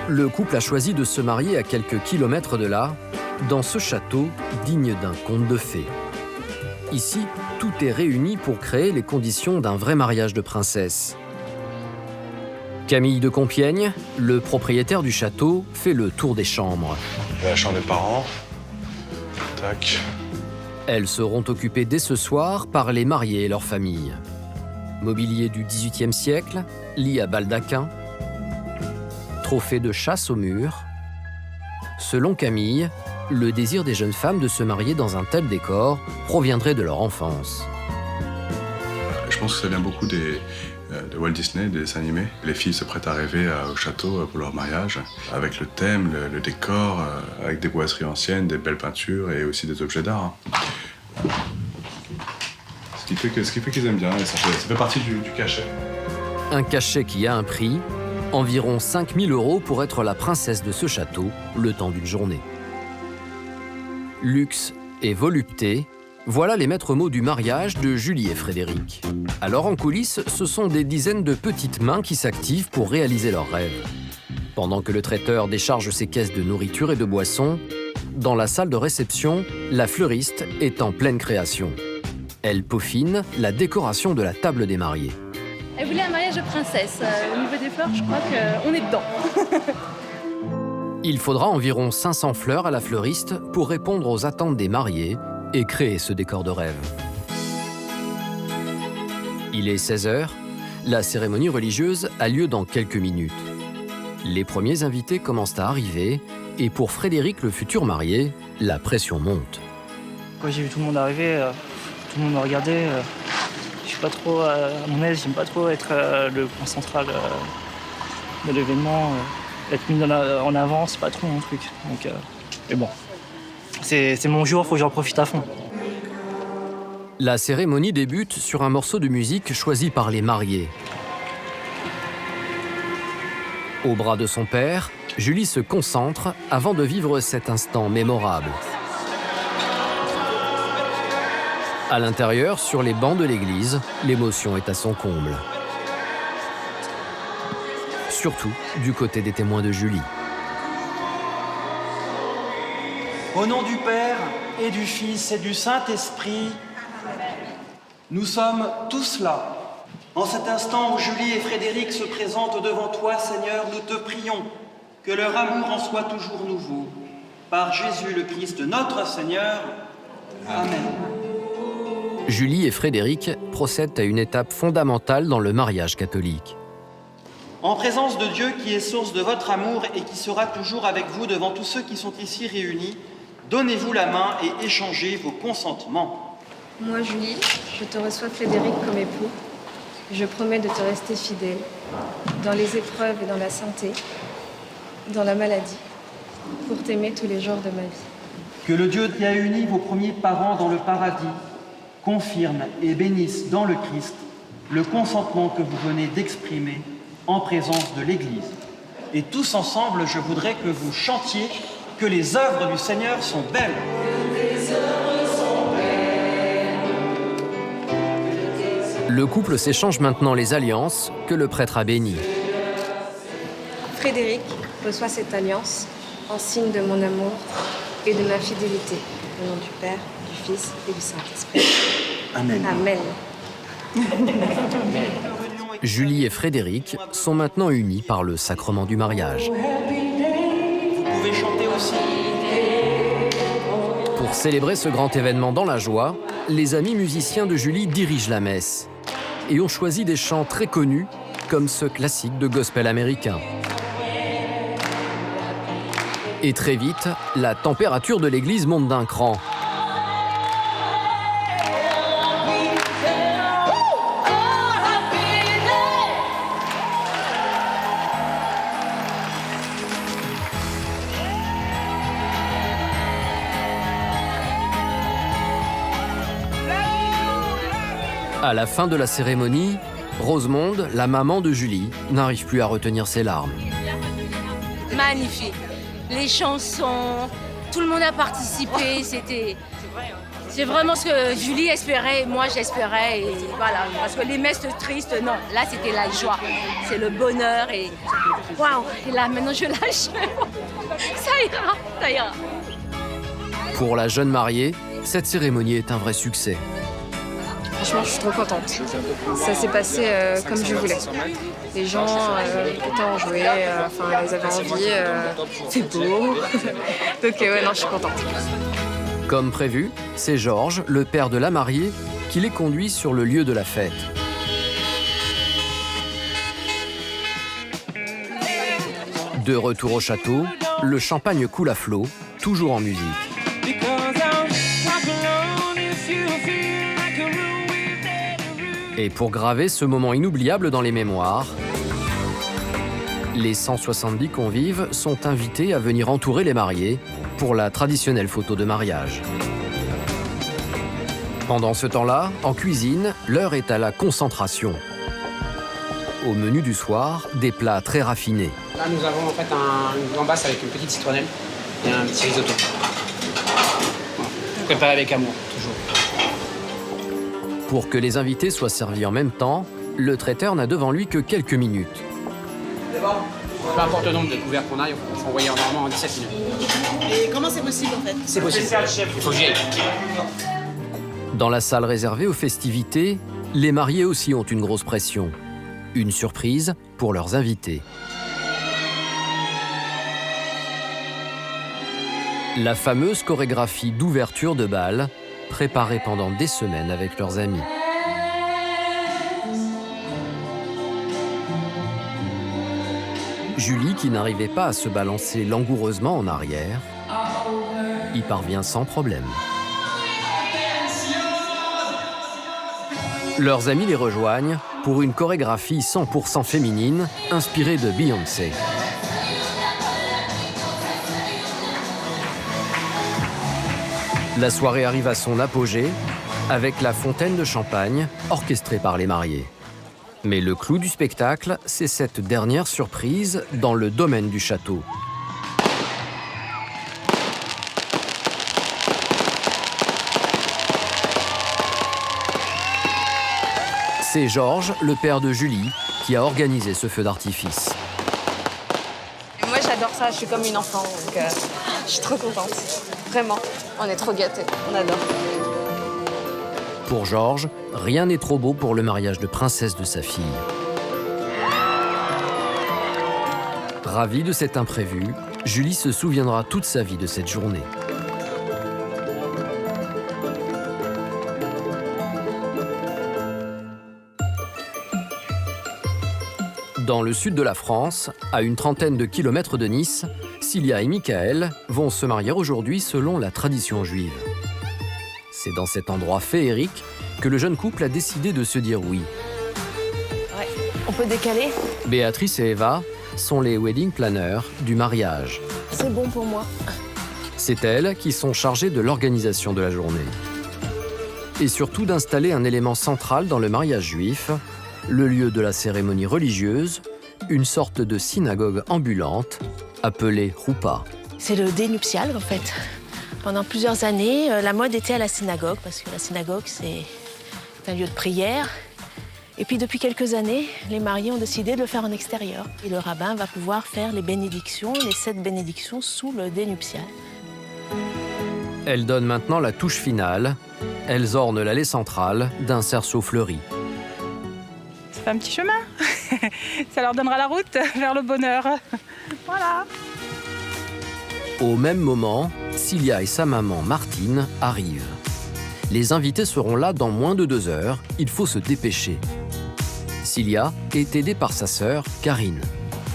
Le couple a choisi de se marier à quelques kilomètres de là, dans ce château digne d'un conte de fées. Ici, tout est réuni pour créer les conditions d'un vrai mariage de princesse. Camille de Compiègne, le propriétaire du château, fait le tour des chambres. La chambre des parents. Tac. Elles seront occupées dès ce soir par les mariés et leurs familles. Mobilier du XVIIIe siècle, lit à baldaquin, trophée de chasse au mur. Selon Camille, le désir des jeunes femmes de se marier dans un tel décor proviendrait de leur enfance. Je pense que ça vient beaucoup de Walt Disney, des dessins animés. Les filles se prêtent à rêver au château pour leur mariage, avec le thème, le décor, avec des boiseries anciennes, des belles peintures et aussi des objets d'art. Ce qui fait qu'ils aiment bien, et ça fait partie du cachet. Un cachet qui a un prix, environ 5 000 € pour être la princesse de ce château le temps d'une journée. Luxe et volupté, voilà les maîtres mots du mariage de Julie et Frédéric. Alors en coulisses, ce sont des dizaines de petites mains qui s'activent pour réaliser leurs rêves. Pendant que le traiteur décharge ses caisses de nourriture et de boissons, dans la salle de réception, la fleuriste est en pleine création. Elle peaufine la décoration de la table des mariés. Elle voulait un mariage de princesse. Au niveau des fleurs, je crois qu'on est dedans. Il faudra environ 500 fleurs à la fleuriste pour répondre aux attentes des mariés et créer ce décor de rêve. Il est 16h, la cérémonie religieuse a lieu dans quelques minutes. Les premiers invités commencent à arriver et pour Frédéric, le futur marié, la pression monte. Quand j'ai vu tout le monde arriver, tout le monde me regardait. Je suis pas trop à mon aise, j'aime pas trop être le point central de l'événement. Être mis en avant, c'est pas trop mon truc. Donc, mais bon, c'est mon jour, faut que j'en profite à fond. La cérémonie débute sur un morceau de musique choisi par les mariés. Au bras de son père, Julie se concentre avant de vivre cet instant mémorable. À l'intérieur, sur les bancs de l'église, l'émotion est à son comble. Surtout du côté des témoins de Julie. Au nom du Père et du Fils et du Saint-Esprit, Nous sommes tous là. En cet instant où Julie et Frédéric se présentent devant toi, Seigneur, nous te prions que leur amour en soit toujours nouveau. Par Jésus le Christ, notre Seigneur. Amen. Julie et Frédéric procèdent à une étape fondamentale dans le mariage catholique. En présence de Dieu qui est source de votre amour et qui sera toujours avec vous devant tous ceux qui sont ici réunis, donnez-vous la main et échangez vos consentements. Moi, Julie, je te reçois Frédéric comme époux. Je promets de te rester fidèle dans les épreuves et dans la santé, dans la maladie, pour t'aimer tous les jours de ma vie. Que le Dieu qui a uni vos premiers parents dans le paradis confirme et bénisse dans le Christ le consentement que vous venez d'exprimer en présence de l'Église. Et tous ensemble, je voudrais que vous chantiez que les œuvres du Seigneur sont belles. Le couple s'échange maintenant les alliances que le prêtre a bénies. Frédéric reçoit cette alliance en signe de mon amour et de ma fidélité. Au nom du Père, du Fils et du Saint-Esprit. Amen. Amen. Julie et Frédéric sont maintenant unis par le sacrement du mariage. Vous pouvez chanter aussi. Pour célébrer ce grand événement dans la joie, les amis musiciens de Julie dirigent la messe et ont choisi des chants très connus comme ce classique de gospel américain. Et très vite, la température de l'église monte d'un cran. À la fin de la cérémonie, Rosemonde, la maman de Julie, n'arrive plus à retenir ses larmes. Magnifique. Les chansons, tout le monde a participé, c'est vraiment ce que Julie espérait, moi j'espérais, et voilà, parce que les messes tristes, non, là c'était la joie, c'est le bonheur, et waouh, et là maintenant je lâche, ça ira, ça ira. Pour la jeune mariée, cette cérémonie est un vrai succès. Franchement, je suis trop contente. Ça s'est passé comme je voulais. Les gens étaient enjoués, enfin, ils avaient envie. C'est beau. Donc, ouais, non, je suis contente. Comme prévu, c'est Georges, le père de la mariée, qui les conduit sur le lieu de la fête. De retour au château, le champagne coule à flot, toujours en musique. Et pour graver ce moment inoubliable dans les mémoires, les 170 convives sont invités à venir entourer les mariés pour la traditionnelle photo de mariage. Pendant ce temps-là, en cuisine, l'heure est à la concentration. Au menu du soir, des plats très raffinés. Là, nous avons en fait une gambasse avec une petite citronnelle et un petit risotto. Voilà. Préparé avec amour, toujours. Pour que les invités soient servis en même temps, le traiteur n'a devant lui que quelques minutes. C'est bon. Peu importe le nombre de couverts qu'on a, il faut envoyer normalement en 17 minutes. Et comment c'est possible en fait? C'est possible. Il faut que j'y aille. Dans la salle réservée aux festivités, les mariés aussi ont une grosse pression. Une surprise pour leurs invités. La fameuse chorégraphie d'ouverture de bal, préparée pendant des semaines avec leurs amis. Julie, qui n'arrivait pas à se balancer langoureusement en arrière, y parvient sans problème. Leurs amis les rejoignent pour une chorégraphie 100% féminine, inspirée de Beyoncé. La soirée arrive à son apogée avec la fontaine de champagne orchestrée par les mariés. Mais le clou du spectacle, c'est cette dernière surprise dans le domaine du château. C'est Georges, le père de Julie, qui a organisé ce feu d'artifice. Moi, j'adore ça, je suis comme une enfant, donc je suis trop contente. Vraiment, on est trop gâtés, on adore. Pour Georges, rien n'est trop beau pour le mariage de princesse de sa fille. Ravie de cet imprévu, Julie se souviendra toute sa vie de cette journée. Dans le sud de la France, à une trentaine de kilomètres de Nice, Cilia et Michael vont se marier aujourd'hui selon la tradition juive. C'est dans cet endroit féerique que le jeune couple a décidé de se dire oui. Ouais, on peut décaler? Béatrice et Eva sont les wedding planners du mariage. C'est bon pour moi. C'est elles qui sont chargées de l'organisation de la journée. Et surtout d'installer un élément central dans le mariage juif, le lieu de la cérémonie religieuse, une sorte de synagogue ambulante appelée roupa. C'est le dé nuptial en fait. Pendant plusieurs années, la mode était à la synagogue parce que la synagogue c'est un lieu de prière. Et puis depuis quelques années, les mariés ont décidé de le faire en extérieur. Et le rabbin va pouvoir faire les bénédictions, les 7 bénédictions sous le dé nuptial. Elles donnent maintenant la touche finale. Elles ornent l'allée centrale d'un cerceau fleuri. Ça fait un petit chemin. Ça leur donnera la route vers le bonheur. Voilà. Au même moment, Cilia et sa maman Martine arrivent. Les invités seront là dans moins de 2 heures. Il faut se dépêcher. Cilia est aidée par sa sœur Karine.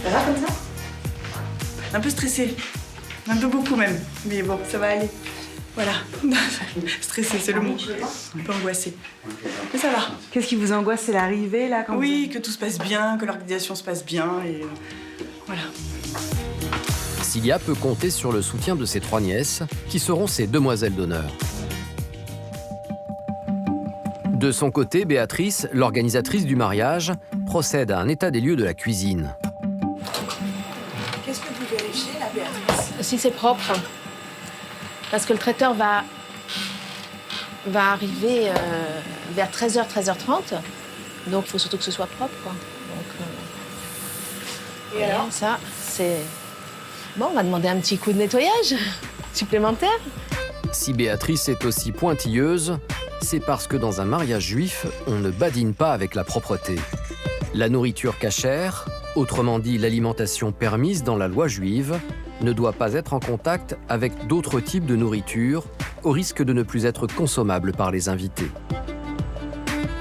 Ça va comme ça? Un peu stressée. Un peu beaucoup même. Mais bon, ça va aller. Voilà. Stressée, c'est le mot. Un peu angoissée. Mais ça va. Qu'est-ce qui vous angoisse? C'est l'arrivée, là? Oui, que tout se passe bien, que l'organisation se passe bien. Et voilà. Cilia peut compter sur le soutien de ses 3 nièces, qui seront ses demoiselles d'honneur. De son côté, Béatrice, l'organisatrice du mariage, procède à un état des lieux de la cuisine. Qu'est-ce que vous vérifiez, là, Béatrice? Si c'est propre. Parce que le traiteur va arriver vers 13h, 13h30. Donc, il faut surtout que ce soit propre, quoi. Donc, et alors? Ça, c'est... Bon, on va demander un petit coup de nettoyage supplémentaire. Si Béatrice est aussi pointilleuse, c'est parce que dans un mariage juif, on ne badine pas avec la propreté. La nourriture cachère, autrement dit l'alimentation permise dans la loi juive, ne doit pas être en contact avec d'autres types de nourriture, au risque de ne plus être consommable par les invités.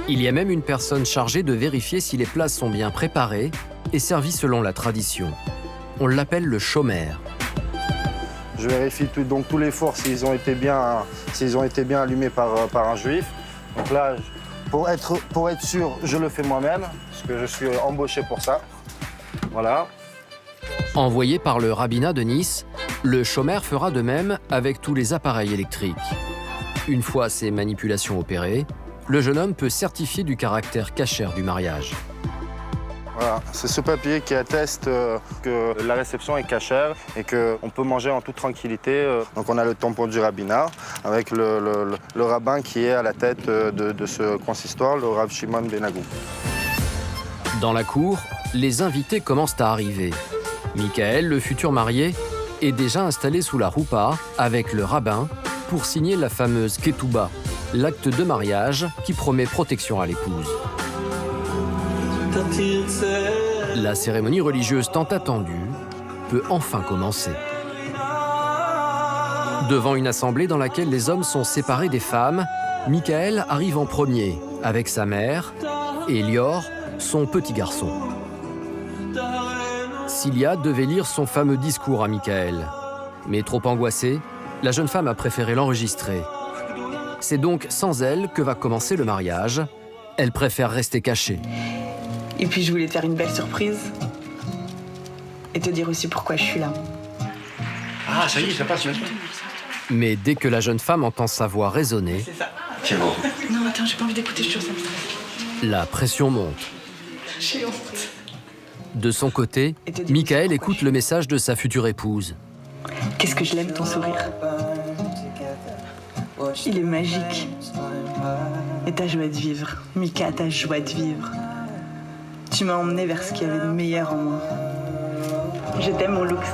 Il y a même une personne chargée de vérifier si les plats sont bien préparés et servis selon la tradition. On l'appelle le shomer. Je vérifie donc tous les fours s'ils ont été bien allumés par un juif. Donc là, pour être sûr, je le fais moi-même, parce que je suis embauché pour ça. Voilà. Envoyé par le rabbinat de Nice, le shomer fera de même avec tous les appareils électriques. Une fois ces manipulations opérées, le jeune homme peut certifier du caractère cachère du mariage. Voilà, c'est ce papier qui atteste que la réception est cachère et qu'on peut manger en toute tranquillité. Donc on a le tampon du rabbinat avec le rabbin qui est à la tête de ce consistoire, le Rav Shimon ben Agou. Dans la cour, les invités commencent à arriver. Michael, le futur marié, est déjà installé sous la roupa avec le rabbin pour signer la fameuse ketouba, l'acte de mariage qui promet protection à l'épouse. La cérémonie religieuse tant attendue peut enfin commencer. Devant une assemblée dans laquelle les hommes sont séparés des femmes, Michael arrive en premier avec sa mère et Lior, son petit garçon. Cilia devait lire son fameux discours à Michael. Mais trop angoissée, la jeune femme a préféré l'enregistrer. C'est donc sans elle que va commencer le mariage. Elle préfère rester cachée. Et puis je voulais te faire une belle surprise. Et te dire aussi pourquoi je suis là. Ah, ça y est, ça passe maintenant. Mais dès que la jeune femme entend sa voix résonner... C'est ça. C'est bon. Non, attends, j'ai pas envie d'écouter, je suis sûre, ça me stresse. La pression monte. J'ai honte. De son côté, Michael écoute le message de sa future épouse. Qu'est-ce que je l'aime, ton sourire. Il est magique. Et ta joie de vivre. Mika, ta joie de vivre. Tu m'as emmené vers ce qu'il y avait de meilleur en moi. Je t'aime, mon Lux.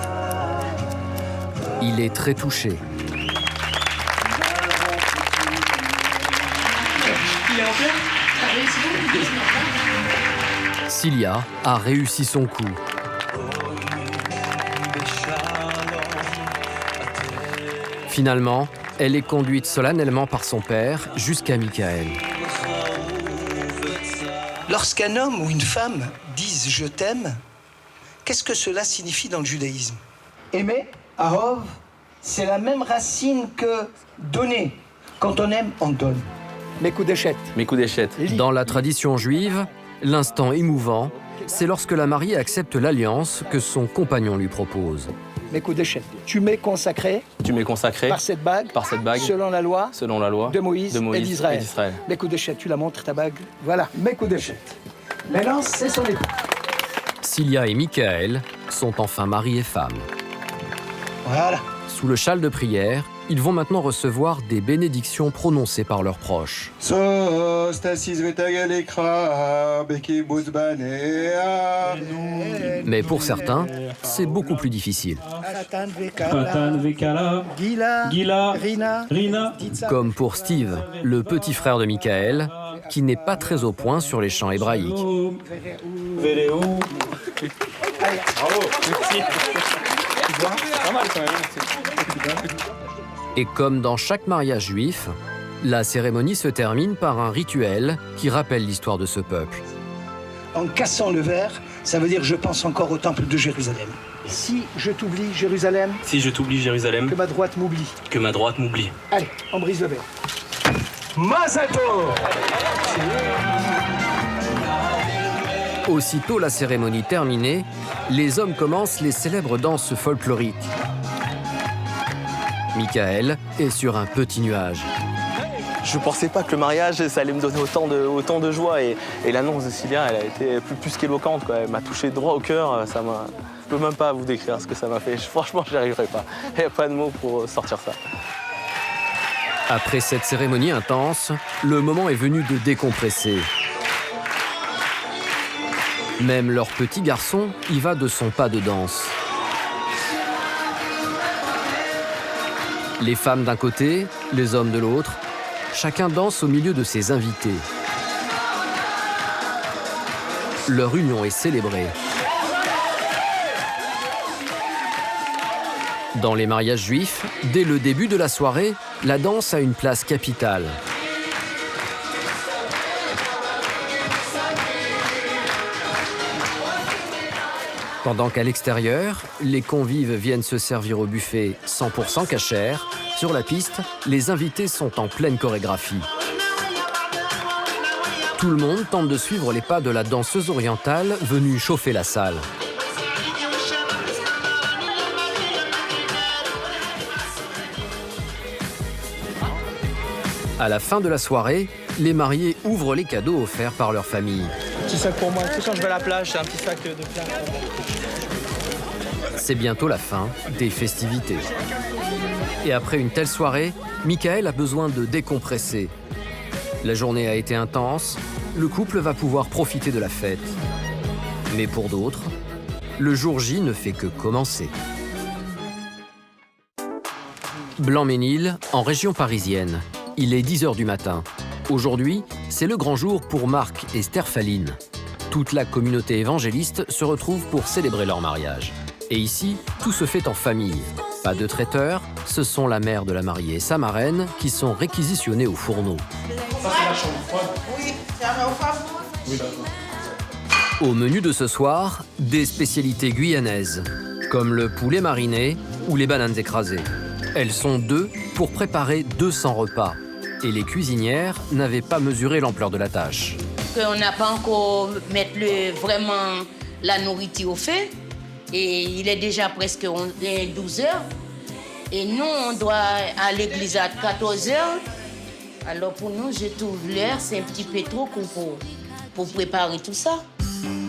Il est très touché. Cilia a réussi son coup. Finalement, elle est conduite solennellement par son père jusqu'à Michael. Lorsqu'un homme ou une femme disent « je t'aime », qu'est-ce que cela signifie dans le judaïsme? Aimer, ahov, c'est la même racine que donner. Quand on aime, on donne. Mekudeshet. Dans la tradition juive, l'instant émouvant, c'est lorsque la mariée accepte l'alliance que son compagnon lui propose. Mekudeshet. Tu m'es consacré. Par cette bague. Selon la loi. De Moïse et d'Israël. Mekudeshet, tu la montres ta bague. Voilà. Mekudeshet. Maintenant, c'est son époux. Cilia et Michael sont enfin mari et femme. Voilà. Sous le châle de prière, ils vont maintenant recevoir des bénédictions prononcées par leurs proches. Mais pour certains, c'est beaucoup plus difficile. Comme pour Steve, le petit frère de Michael, qui n'est pas très au point sur les chants hébraïques. Et comme dans chaque mariage juif, la cérémonie se termine par un rituel qui rappelle l'histoire de ce peuple. En cassant le verre, ça veut dire je pense encore au temple de Jérusalem. Si je t'oublie, Jérusalem. Que ma droite m'oublie. Allez, on brise le verre. Mazal Tov. Aussitôt la cérémonie terminée, les hommes commencent les célèbres danses folkloriques. Michael est sur un petit nuage. Je pensais pas que le mariage, ça allait me donner autant de joie. Et l'annonce de Cilia, elle a été plus qu'éloquente, quoi. Elle m'a touché droit au cœur. Je peux même pas vous décrire ce que ça m'a fait. Franchement, j'y arriverai pas. Il n'y a pas de mots pour sortir ça. Après cette cérémonie intense, le moment est venu de décompresser. Même leur petit garçon y va de son pas de danse. Les femmes d'un côté, les hommes de l'autre, chacun danse au milieu de ses invités. Leur union est célébrée. Dans les mariages juifs, dès le début de la soirée, la danse a une place capitale. Pendant qu'à l'extérieur, les convives viennent se servir au buffet 100% cachère, sur la piste, les invités sont en pleine chorégraphie. Tout le monde tente de suivre les pas de la danseuse orientale venue chauffer la salle. À la fin de la soirée, les mariés ouvrent les cadeaux offerts par leur famille. Petit sac pour moi, tu sais quand je vais à la plage, c'est un petit sac de plage. C'est bientôt la fin des festivités. Et après une telle soirée, Michael a besoin de décompresser. La journée a été intense, le couple va pouvoir profiter de la fête. Mais pour d'autres, le jour J ne fait que commencer. Blanc-Ménil, en région parisienne. Il est 10h du matin. Aujourd'hui, c'est le grand jour pour Marc et Sterfaline. Toute la communauté évangéliste se retrouve pour célébrer leur mariage. Et ici, tout se fait en famille. Pas de traiteur, ce sont la mère de la mariée et sa marraine qui sont réquisitionnés au fourneau. Au menu de ce soir, des spécialités guyanaises, comme le poulet mariné ou les bananes écrasées. Elles sont 2 pour préparer 200 repas. Et les cuisinières n'avaient pas mesuré l'ampleur de la tâche. On n'a pas encore mettre vraiment la nourriture au feu. Et il est déjà presque 12 heures. Et nous, on doit à l'église à 14 heures. Alors pour nous, je trouve l'heure, c'est un petit peu trop pour préparer tout ça.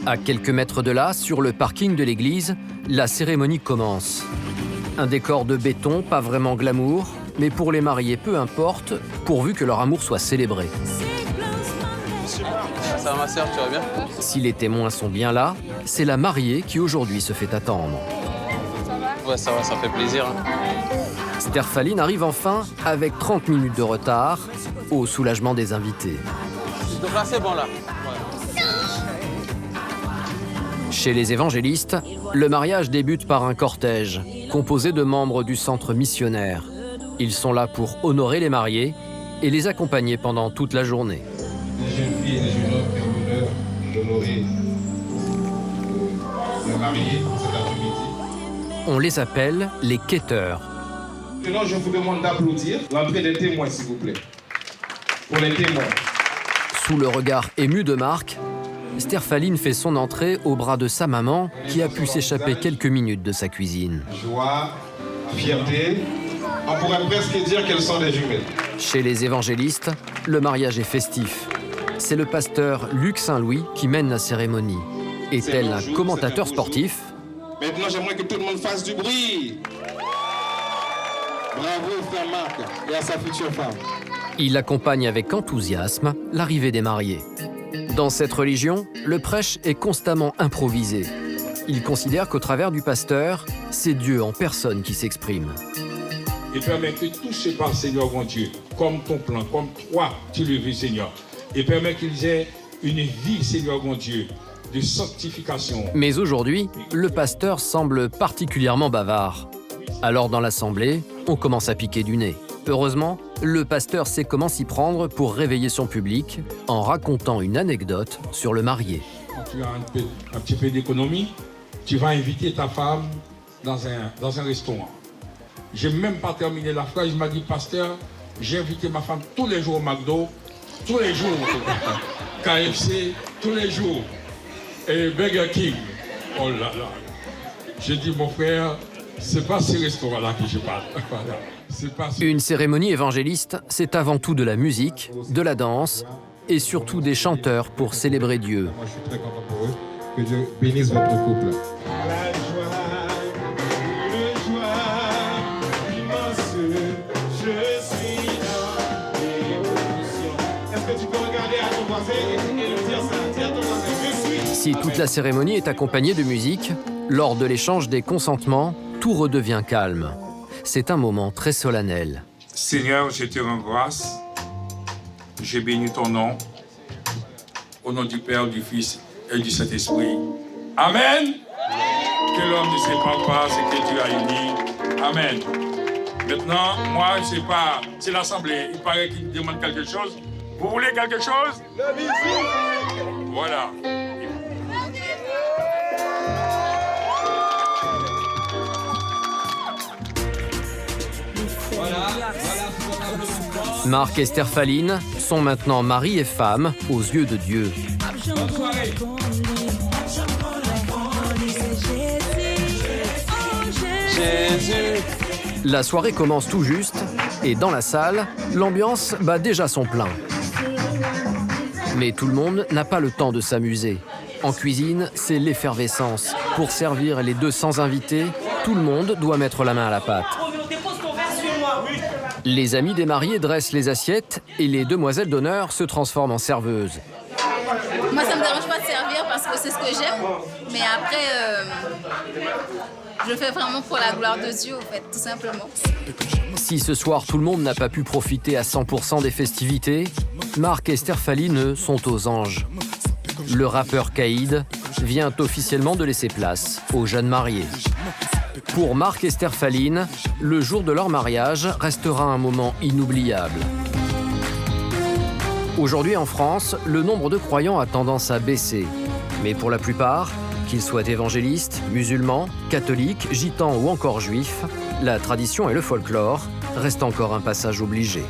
À quelques mètres de là, sur le parking de l'église, la cérémonie commence. Un décor de béton, pas vraiment glamour, mais pour les mariés, peu importe, pourvu que leur amour soit célébré. Ça va ma sœur, tu vas bien? Si les témoins sont bien là, c'est la mariée qui aujourd'hui se fait attendre. Ouais, ça va, ça fait plaisir. Sterfaline arrive enfin avec 30 minutes de retard, au soulagement des invités. Donc là, c'est bon, là. Chez les évangélistes, le mariage débute par un cortège, composé de membres du centre missionnaire. Ils sont là pour honorer les mariés et les accompagner pendant toute la journée. Les jeunes filles et les jeunes hommes qui ont l'honneur d'honorer le marié cet après-midi. On les appelle les quêteurs. Maintenant, je vous demande d'applaudir l'entrée des témoins, s'il vous plaît. Pour les témoins. Sous le regard ému de Marc, Sterfaline fait son entrée au bras de sa maman qui a pu s'échapper quelques minutes de sa cuisine. Joie, fierté, on pourrait presque dire qu'elles sont des jumelles. Chez les évangélistes, le mariage est festif. C'est le pasteur Luc Saint-Louis qui mène la cérémonie. Et tel un commentateur sportif, maintenant, j'aimerais que tout le monde fasse du bruit. Bravo, frère Marc, et à sa future femme. il accompagne avec enthousiasme l'arrivée des mariés. Dans cette religion, le prêche est constamment improvisé. Il considère qu'au travers du pasteur, c'est Dieu en personne qui s'exprime. Et permet que tout se passe, Seigneur mon Dieu, comme ton plan, comme toi, tu le veux, Seigneur. Et permet qu'ils aient une vie, Seigneur mon Dieu, de sanctification. Mais aujourd'hui, le pasteur semble particulièrement bavard. Alors dans l'assemblée, on commence à piquer du nez. Heureusement, le pasteur sait comment s'y prendre pour réveiller son public en racontant une anecdote sur le marié. Quand tu as un petit peu d'économie, tu vas inviter ta femme dans un restaurant. Je n'ai même pas terminé la phrase, il m'a dit, pasteur, j'ai invité ma femme tous les jours au McDo, tous les jours, KFC, tous les jours, et Burger King. Oh là là. J'ai dit, mon frère, c'est pas ces restaurants-là que je parle. Voilà. Une cérémonie évangéliste, c'est avant tout de la musique, de la danse et surtout des chanteurs pour célébrer Dieu. Moi, je suis très content pour eux. Que Dieu bénisse votre couple. Si toute la cérémonie est accompagnée de musique, lors de l'échange des consentements, tout redevient calme. C'est un moment très solennel. Seigneur, je te rends grâce. Je bénis ton nom. Au nom du Père, du Fils et du Saint-Esprit. Amen. Que l'homme ne sépare pas ce que Dieu a uni. Amen. Maintenant, moi, je ne sais pas, c'est l'Assemblée. Il paraît qu'il me demande quelque chose. Vous voulez quelque chose? La musique. Voilà. Marc et Sterfaline sont maintenant mari et femme aux yeux de Dieu. Jésus. La soirée commence tout juste et dans la salle, l'ambiance bat déjà son plein. Mais tout le monde n'a pas le temps de s'amuser. En cuisine, c'est l'effervescence. Pour servir les 200 invités, tout le monde doit mettre la main à la pâte. Les amis des mariés dressent les assiettes et les demoiselles d'honneur se transforment en serveuses. Moi, ça me dérange pas de servir parce que c'est ce que j'aime. Mais après, je fais vraiment pour la gloire de Dieu, en fait, tout simplement. Si ce soir tout le monde n'a pas pu profiter à 100% des festivités, Marc et Sterfaline sont aux anges. Le rappeur Caïd vient officiellement de laisser place aux jeunes mariés. Pour Marc et Sterfaline, le jour de leur mariage restera un moment inoubliable. Aujourd'hui en France, le nombre de croyants a tendance à baisser. Mais pour la plupart, qu'ils soient évangélistes, musulmans, catholiques, gitans ou encore juifs, la tradition et le folklore restent encore un passage obligé.